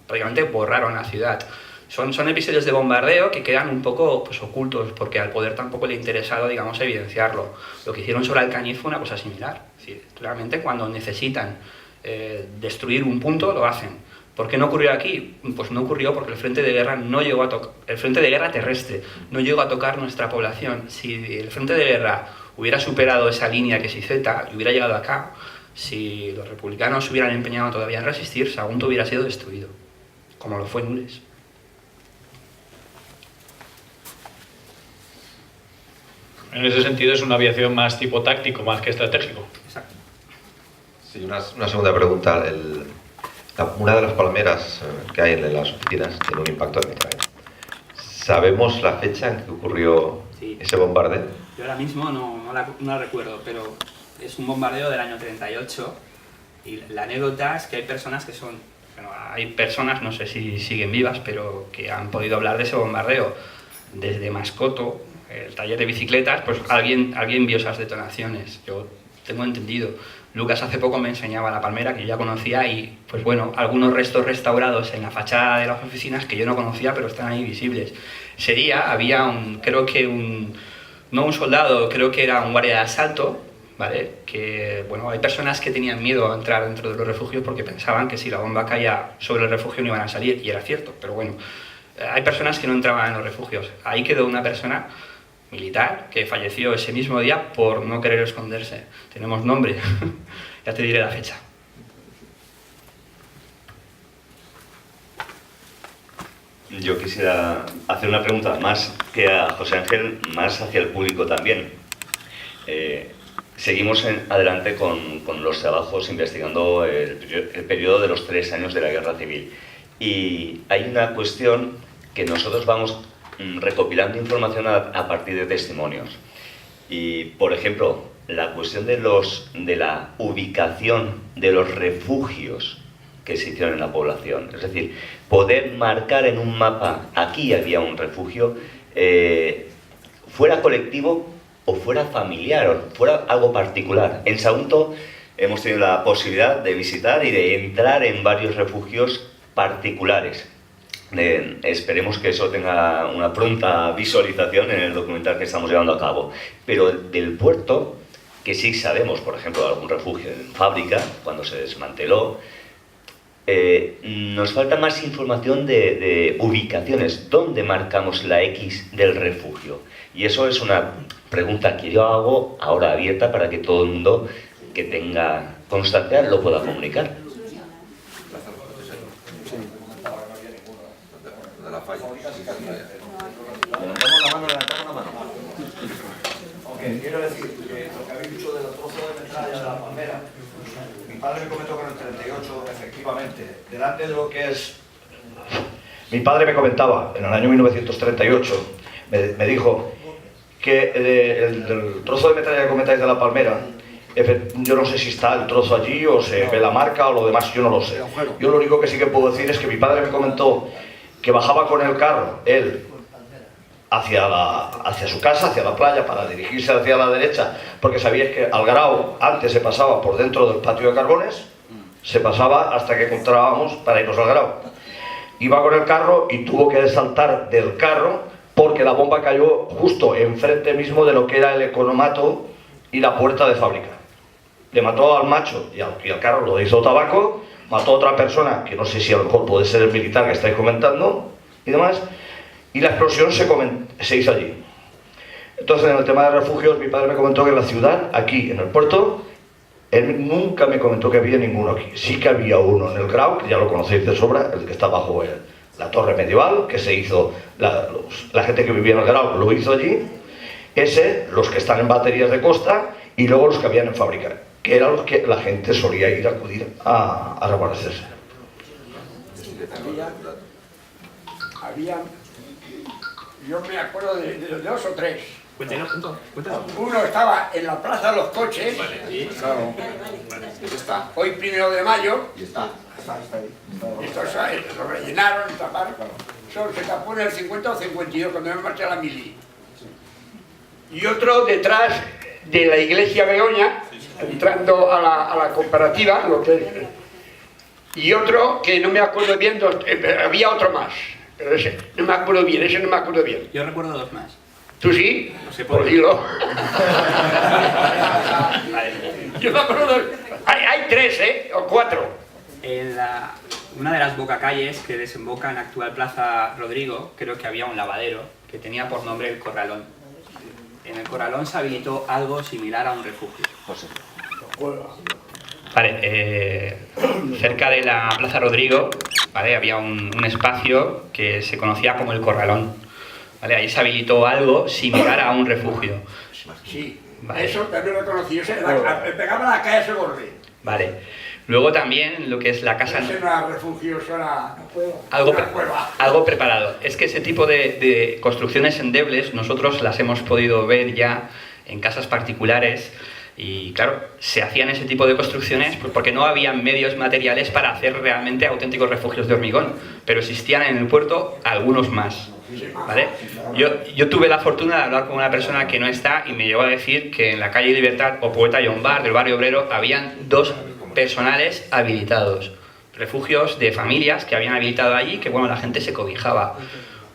prácticamente borraron la ciudad. Son episodios de bombardeo que quedan un poco, pues, ocultos, porque al poder tampoco le ha interesado, digamos, evidenciarlo. Lo que hicieron sobre Alcañiz fue una cosa similar. Es decir, claramente cuando necesitan destruir un punto, lo hacen. ¿Por qué no ocurrió aquí? Pues no ocurrió porque el frente de guerra no llegó a tocar, el frente de guerra terrestre no llegó a tocar nuestra población. Si el frente de guerra hubiera superado esa línea que es IZ y hubiera llegado acá, si los republicanos se hubieran empeñado todavía en resistir, Sagunto hubiera sido destruido, como lo fue Nules. En ese sentido es una aviación más tipo táctico, más que estratégico. Exacto. Sí, una segunda pregunta. Una de las palmeras que hay en las oficinas tiene un impacto de metralla. ¿Sabemos la fecha en que ocurrió ese bombardeo? Yo ahora mismo no la recuerdo, pero es un bombardeo del año 38 y la anécdota es que hay personas que son... Bueno, hay personas, no sé si siguen vivas, pero que han podido hablar de ese bombardeo. Desde Mascoto, el taller de bicicletas, pues alguien vio esas detonaciones. Yo tengo entendido. Lucas hace poco me enseñaba la palmera que yo ya conocía y, pues bueno, algunos restos restaurados en la fachada de las oficinas que yo no conocía, pero están ahí visibles. Ese día había no un soldado, creo que era un guardia de asalto, ¿vale? Que, bueno, hay personas que tenían miedo a entrar dentro de los refugios porque pensaban que si la bomba caía sobre el refugio no iban a salir, y era cierto, pero bueno, hay personas que no entraban en los refugios. Ahí quedó una persona militar que falleció ese mismo día por no querer esconderse. Tenemos nombre, ya te diré la fecha. Yo quisiera hacer una pregunta más que a José Ángel, más hacia el público también. Seguimos adelante con los trabajos investigando el periodo de los 3 años de la Guerra Civil. Y hay una cuestión que nosotros vamos recopilando información a partir de testimonios. Y, por ejemplo, la cuestión de la ubicación de los refugios que se hicieron en la población. Es decir, poder marcar en un mapa, aquí había un refugio, fuera colectivo o fuera familiar, o fuera algo particular. En Sagunto hemos tenido la posibilidad de visitar y de entrar en varios refugios particulares. Esperemos que eso tenga una pronta visualización en el documental que estamos llevando a cabo. Pero del puerto, que sí sabemos, por ejemplo, algún refugio en fábrica, cuando se desmanteló, nos falta más información de ubicaciones, dónde marcamos la X del refugio. Y eso es una pregunta que yo hago ahora abierta para que todo el mundo que tenga constancia lo pueda comunicar. Levantamos la mano. Ok, quiero decir que lo que habéis dicho del trozo de metralla de la palmera, mi padre me comentó que en el 38, efectivamente, delante de lo que es... Mi padre me comentaba, en el año 1938, me dijo que el trozo de metralla que comentáis de la palmera Yo no sé si está el trozo allí o se ve la marca o lo demás, yo no lo sé. Yo lo único que sí que puedo decir es que mi padre me comentó que bajaba con el carro, él, hacia su casa, hacia la playa, para dirigirse hacia la derecha, porque sabíais que al Grau antes se pasaba por dentro del patio de Carbones, se pasaba hasta que encontrábamos para irnos al Grau. Iba con el carro y tuvo que saltar del carro porque la bomba cayó justo enfrente mismo de lo que era el economato y la puerta de fábrica. Le mató al macho y al carro lo hizo tabaco, mató a otra persona, que no sé si a lo mejor puede ser el militar que estáis comentando y demás, y la explosión se hizo allí. Entonces, en el tema de refugios, mi padre me comentó que en la ciudad, aquí en el puerto, él nunca me comentó que había ninguno aquí. Sí que había uno en el Grau, que ya lo conocéis de sobra, el que está bajo la torre medieval, que se hizo, la gente que vivía en el Grau lo hizo allí. Ese, los que están en baterías de costa, y luego los que habían en fábrica, que eran los que la gente solía ir a acudir a reabastecerse. Había, yo me acuerdo de 2 o 3. Cuéntanos. Uno estaba en la Plaza de los Coches, está. Hoy 1 de mayo, y está ahí. Esto lo rellenaron, taparon, solo se tapó en el 50 o 52 cuando me marché a la mili. Y otro detrás de la iglesia Begoña, entrando a la cooperativa, y otro que no me acuerdo bien, había otro más, pero ese no me acuerdo bien, Yo recuerdo 2 más. ¿Tú sí? No sé por por qué. dilo. Vale. Yo me acuerdo, hay 3, o 4. En una de las bocacalles que desemboca en la actual Plaza Rodrigo, creo que había un lavadero que tenía por nombre El Corralón. En El Corralón se habilitó algo similar a un refugio. Vale, cerca de la Plaza Rodrigo, ¿vale? Había un espacio que se conocía como El Corralón. ¿Vale? Ahí se habilitó algo similar a un refugio. Sí, Vale. eso también lo conocí. Me pegaba a la calle ese borde. Vale. Luego también lo que es la casa... Ese no era refugio, eso era Algo, una cueva. algo preparado. Es que ese tipo de construcciones endebles nosotros las hemos podido ver ya en casas particulares y claro, se hacían ese tipo de construcciones pues porque no había medios materiales para hacer realmente auténticos refugios de hormigón, pero existían en el puerto algunos más. ¿Vale? Yo tuve la fortuna de hablar con una persona que no está y me llegó a decir que en la calle Libertad o Poeta John Bar del barrio obrero habían 2 personales habilitados, refugios de familias que habían habilitado allí, que bueno, la gente se cobijaba.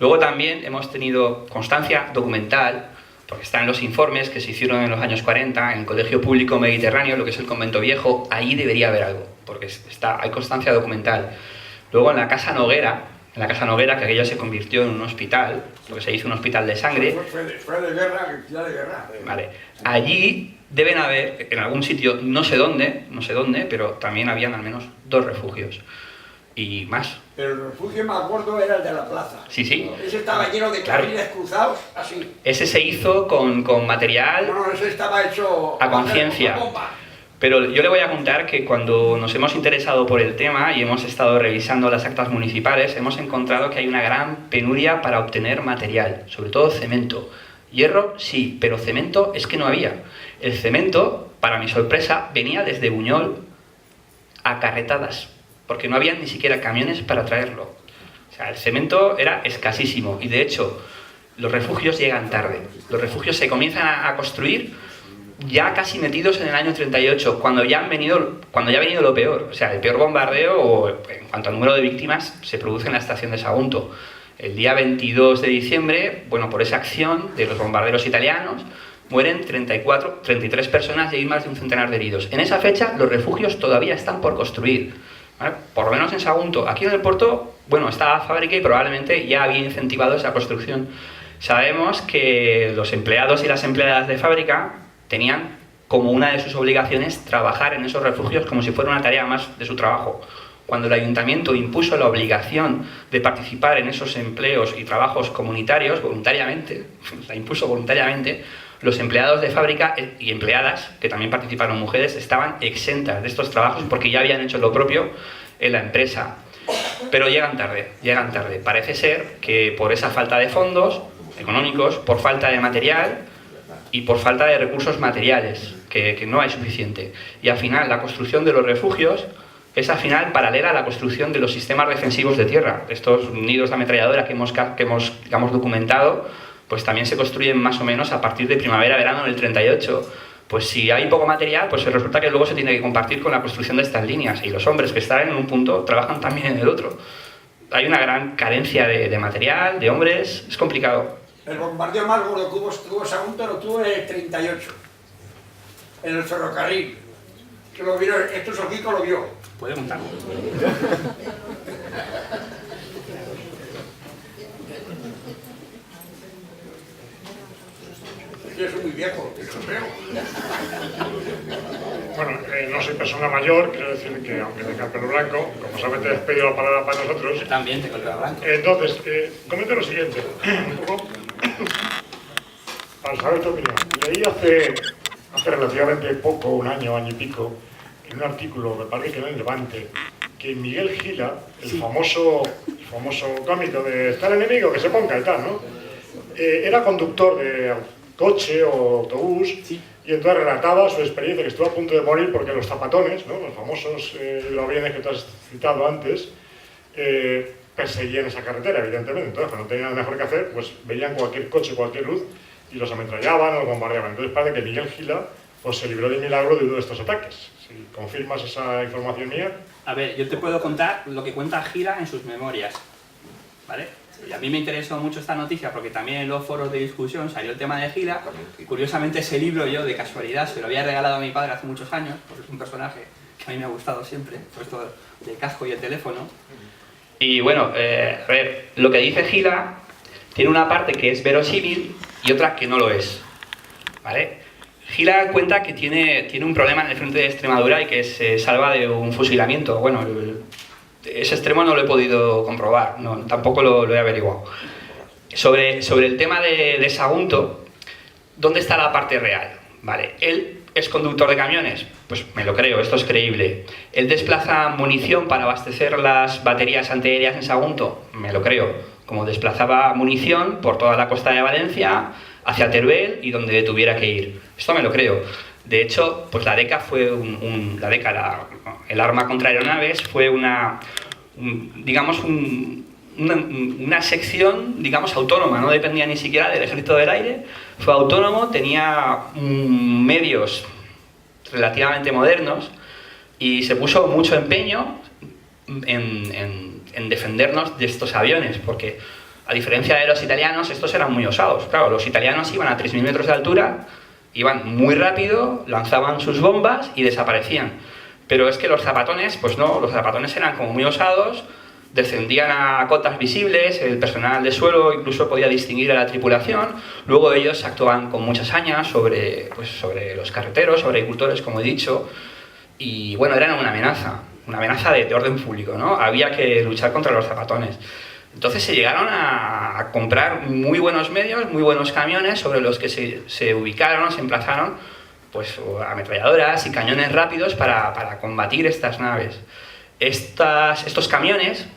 Luego también hemos tenido constancia documental, porque están los informes que se hicieron en los años 40 en el Colegio Público Mediterráneo, lo que es el Convento Viejo, ahí debería haber algo, porque hay constancia documental. Luego en la Casa Noguera, que aquello se convirtió en un hospital, porque se hizo un hospital de sangre. Fue de guerra, ya de guerra. Vale. Allí deben haber, en algún sitio, no sé dónde, pero también habían al menos 2 refugios. Y más. Pero el refugio más gordo era el de la plaza. Sí. Ese estaba lleno de Claro. carriles cruzados, así. Ese se hizo con material No, ese estaba hecho a conciencia. con bomba. Pero yo le voy a contar que cuando nos hemos interesado por el tema y hemos estado revisando las actas municipales, hemos encontrado que hay una gran penuria para obtener material, sobre todo cemento. Hierro, sí, pero cemento es que no había. El cemento, para mi sorpresa, venía desde Buñol a carretadas, porque no había ni siquiera camiones para traerlo. O sea, el cemento era escasísimo y de hecho los refugios llegan tarde. Los refugios se comienzan a construir ya casi metidos en el año 38, cuando ya ha venido lo peor. O sea, el peor bombardeo, o en cuanto al número de víctimas, se produce en la estación de Sagunto. El día 22 de diciembre, bueno, por esa acción de los bombarderos italianos, mueren 33 personas y hay más de un centenar de heridos. En esa fecha, los refugios todavía están por construir, ¿vale? Por lo menos en Sagunto. Aquí en el puerto, bueno, está la fábrica y probablemente ya había incentivado esa construcción. Sabemos que los empleados y las empleadas de fábrica tenían como una de sus obligaciones trabajar en esos refugios como si fuera una tarea más de su trabajo. Cuando el ayuntamiento impuso la obligación de participar en esos empleos y trabajos comunitarios, voluntariamente, la impuso voluntariamente, los empleados de fábrica y empleadas, que también participaron mujeres, estaban exentas de estos trabajos porque ya habían hecho lo propio en la empresa. Pero llegan tarde. Parece ser que por esa falta de fondos económicos, por falta de material, y por falta de recursos materiales, que no hay suficiente. Y al final la construcción de los refugios es al final paralela a la construcción de los sistemas defensivos de tierra. Estos nidos de ametralladora que hemos digamos, documentado, pues también se construyen más o menos a partir de primavera-verano del 38. Pues si hay poco material, pues resulta que luego se tiene que compartir con la construcción de estas líneas, y los hombres que están en un punto trabajan también en el otro. Hay una gran carencia de material, de hombres, es complicado. El bombardeo más gordo que tuvo Sagunto lo tuvo en el 38, en el ferrocarril. Que lo vieron, esto Soquico lo vio. ¿Puede contar? Yo soy muy viejo, eso creo. Bueno, no soy persona mayor, quiero decir que aunque tenga el pelo blanco, como sabes te has pedido la palabra para nosotros. Yo también tengo el pelo blanco. Entonces, comento lo siguiente, un poco para saber tu opinión. Leí hace relativamente poco, un año y pico, en un artículo, me parece que en el Levante, que Miguel Gila, el famoso cómico de "Está el enemigo, que se ponga" y tal, ¿no? Era conductor de coche o autobús, sí. Y entonces relataba su experiencia, que estuvo a punto de morir porque los zapatones, ¿no? Los famosos hidroaviones que tú has citado antes, perseguían esa carretera, evidentemente. Entonces, cuando no tenían nada mejor que hacer, pues veían cualquier coche, cualquier luz y los ametrallaban o los bombardeaban. Entonces parece que Miguel Gila pues, se libró de milagro de uno de estos ataques. Si confirmas esa información mía. A ver, yo te puedo contar lo que cuenta Gila en sus memorias, ¿vale? Y a mí me interesó mucho esta noticia porque también en los foros de discusión salió el tema de Gila. Curiosamente ese libro yo, de casualidad, se lo había regalado a mi padre hace muchos años, porque es un personaje que a mí me ha gustado siempre, por esto del casco y el teléfono. Y bueno, a ver, lo que dice Gila tiene una parte que es verosímil y otra que no lo es, ¿vale? Gila cuenta que tiene un problema en el frente de Extremadura y que se salva de un fusilamiento. Bueno, ese extremo no lo he podido comprobar, no, tampoco lo he averiguado. Sobre el tema de Sagunto, ¿dónde está la parte real? Vale, él es conductor de camiones, pues me lo creo, esto es creíble. Él desplaza munición para abastecer las baterías antiaéreas en Sagunto, me lo creo. Como desplazaba munición por toda la costa de Valencia, hacia Teruel y donde tuviera que ir. Esto me lo creo. De hecho, pues la DECA fue el arma contra aeronaves fue una sección, digamos, autónoma, no dependía ni siquiera del Ejército del Aire, fue autónomo, tenía medios relativamente modernos y se puso mucho empeño en defendernos de estos aviones, porque a diferencia de los italianos, estos eran muy osados. Claro, los italianos iban a 3.000 metros de altura, iban muy rápido, lanzaban sus bombas y desaparecían. Pero es que los zapatones, pues no, los zapatones eran como muy osados, descendían a cotas visibles, el personal de suelo incluso podía distinguir a la tripulación, luego ellos actuaban con muchas hazañas sobre los carreteros, sobre agricultores, como he dicho, y bueno, eran una amenaza de orden público, ¿no? Había que luchar contra los zapatones. Entonces se llegaron a comprar muy buenos medios, muy buenos camiones sobre los que se ubicaron, se emplazaron pues ametralladoras y cañones rápidos para combatir estas naves. Estos camiones,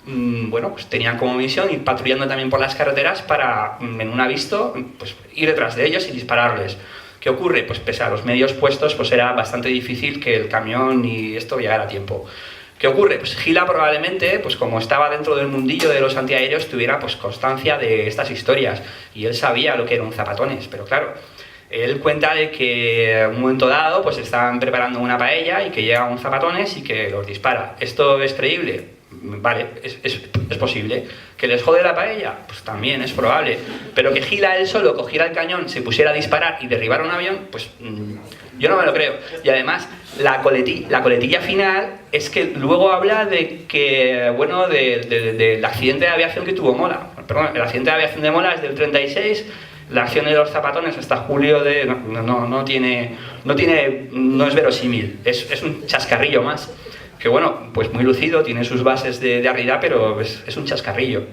bueno, pues tenían como misión ir patrullando también por las carreteras para, en un avisto, pues ir detrás de ellos y dispararles. ¿Qué ocurre? Pues pese a los medios puestos, pues era bastante difícil que el camión y esto llegara a tiempo. ¿Qué ocurre? Pues Gila probablemente, pues como estaba dentro del mundillo de los antiaéreos, tuviera pues constancia de estas historias y él sabía lo que eran zapatones, pero claro, él cuenta de que en un momento dado pues estaban preparando una paella y que llega un zapatones y que los dispara. ¿Esto es creíble? Vale, es posible. ¿Que les jode la paella? Pues también es probable. Pero que Gila él solo cogiera el cañón, se pusiera a disparar y derribara un avión, pues yo no me lo creo. Y además, la coletilla final es que luego habla de que, bueno, del accidente de aviación que tuvo Mola. Perdón, el accidente de aviación de Mola es del 36, la acción de los zapatones hasta julio de... No es verosímil, es un chascarrillo más. Que bueno, pues muy lucido, tiene sus bases de realidad, pero es un chascarrillo.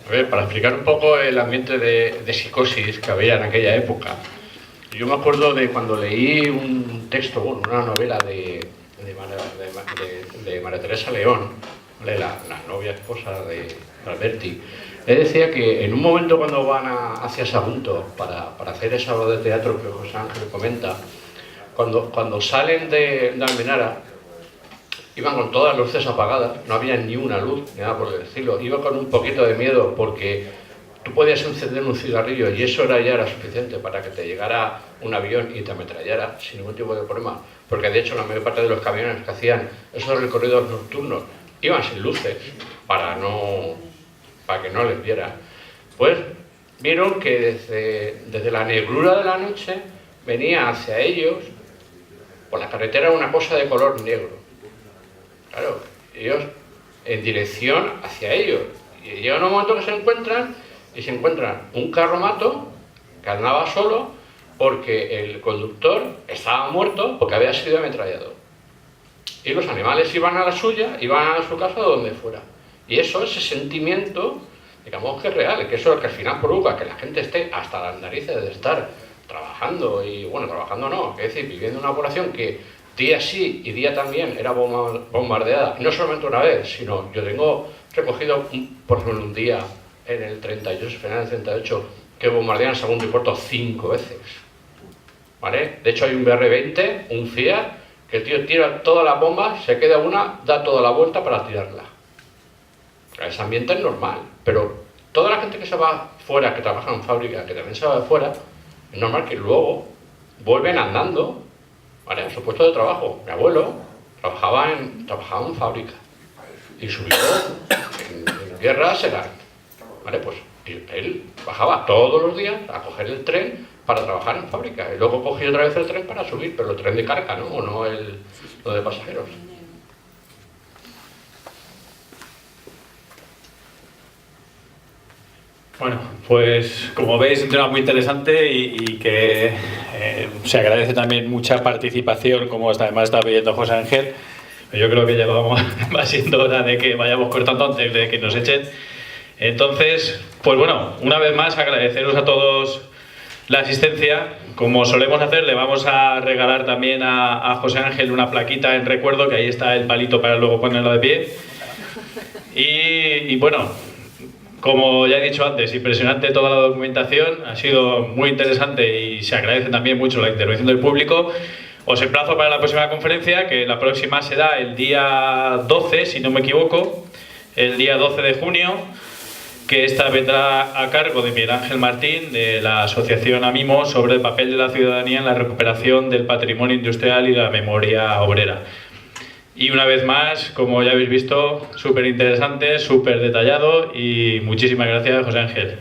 A ver, para explicar un poco el ambiente de psicosis que había en aquella época, yo me acuerdo de cuando leí un texto, bueno, una novela de María Teresa León, ¿vale? la novia esposa de Alberti, le decía que en un momento cuando van hacia Sagunto para hacer esa obra de teatro que José Ángel comenta, cuando salen de Almenara, iban con todas las luces apagadas, no había ni una luz, ni nada por el estilo. Iban con un poquito de miedo porque tú podías encender un cigarrillo y eso ya era suficiente para que te llegara un avión y te ametrallara sin ningún tipo de problema. Porque de hecho la mayor parte de los camiones que hacían esos recorridos nocturnos iban sin luces para que no les vieran. Pues vieron que desde la negrura de la noche venía hacia ellos, por la carretera, una cosa de color negro. Claro, ellos en dirección hacia ellos. Y llega un momento que se encuentran un carromato que andaba solo porque el conductor estaba muerto porque había sido ametrallado. Y los animales iban a la suya, iban a su casa o donde fuera. Y ese sentimiento, digamos que es real, que eso es lo que al final provoca que la gente esté hasta las narices de estar trabajando, y bueno, trabajando no, es decir, viviendo en una población que día sí y día también era bombardeada, no solamente una vez, sino yo tengo recogido, por ejemplo, un día en el 38, final del 38, que bombardean Sagunto y Puerto 5 veces, ¿vale? De hecho hay un BR-20, un Fiat, que el tío tira todas las bombas, se queda una, da toda la vuelta para tirarla. Ese ambiente es normal, pero toda la gente que se va fuera, que trabaja en fábrica, que también se va de fuera, es normal que luego vuelven andando, ¿vale? En su puesto de trabajo. Mi abuelo trabajaba en fábrica y su hijo en guerra será, ¿vale? Pues él bajaba todos los días a coger el tren para trabajar en fábrica y luego cogía otra vez el tren para subir, pero el tren de carga, ¿no? O no lo de pasajeros. Bueno, pues como veis, un tema muy interesante y que se agradece también mucha participación, como además está pidiendo José Ángel. Yo creo que ya va siendo hora de que vayamos cortando antes de que nos echen. Entonces, pues bueno, una vez más agradeceros a todos la asistencia. Como solemos hacer, le vamos a regalar también a José Ángel una plaquita en recuerdo, que ahí está el palito para luego ponerlo de pie. Y bueno, como ya he dicho antes, impresionante toda la documentación, ha sido muy interesante y se agradece también mucho la intervención del público. Os emplazo para la próxima conferencia, que la próxima será el día 12, si no me equivoco, el día 12 de junio, que esta vendrá a cargo de Miguel Ángel Martín, de la Asociación AMIMO, sobre el papel de la ciudadanía en la recuperación del patrimonio industrial y la memoria obrera. Y una vez más, como ya habéis visto, súper interesante, súper detallado y muchísimas gracias, José Ángel.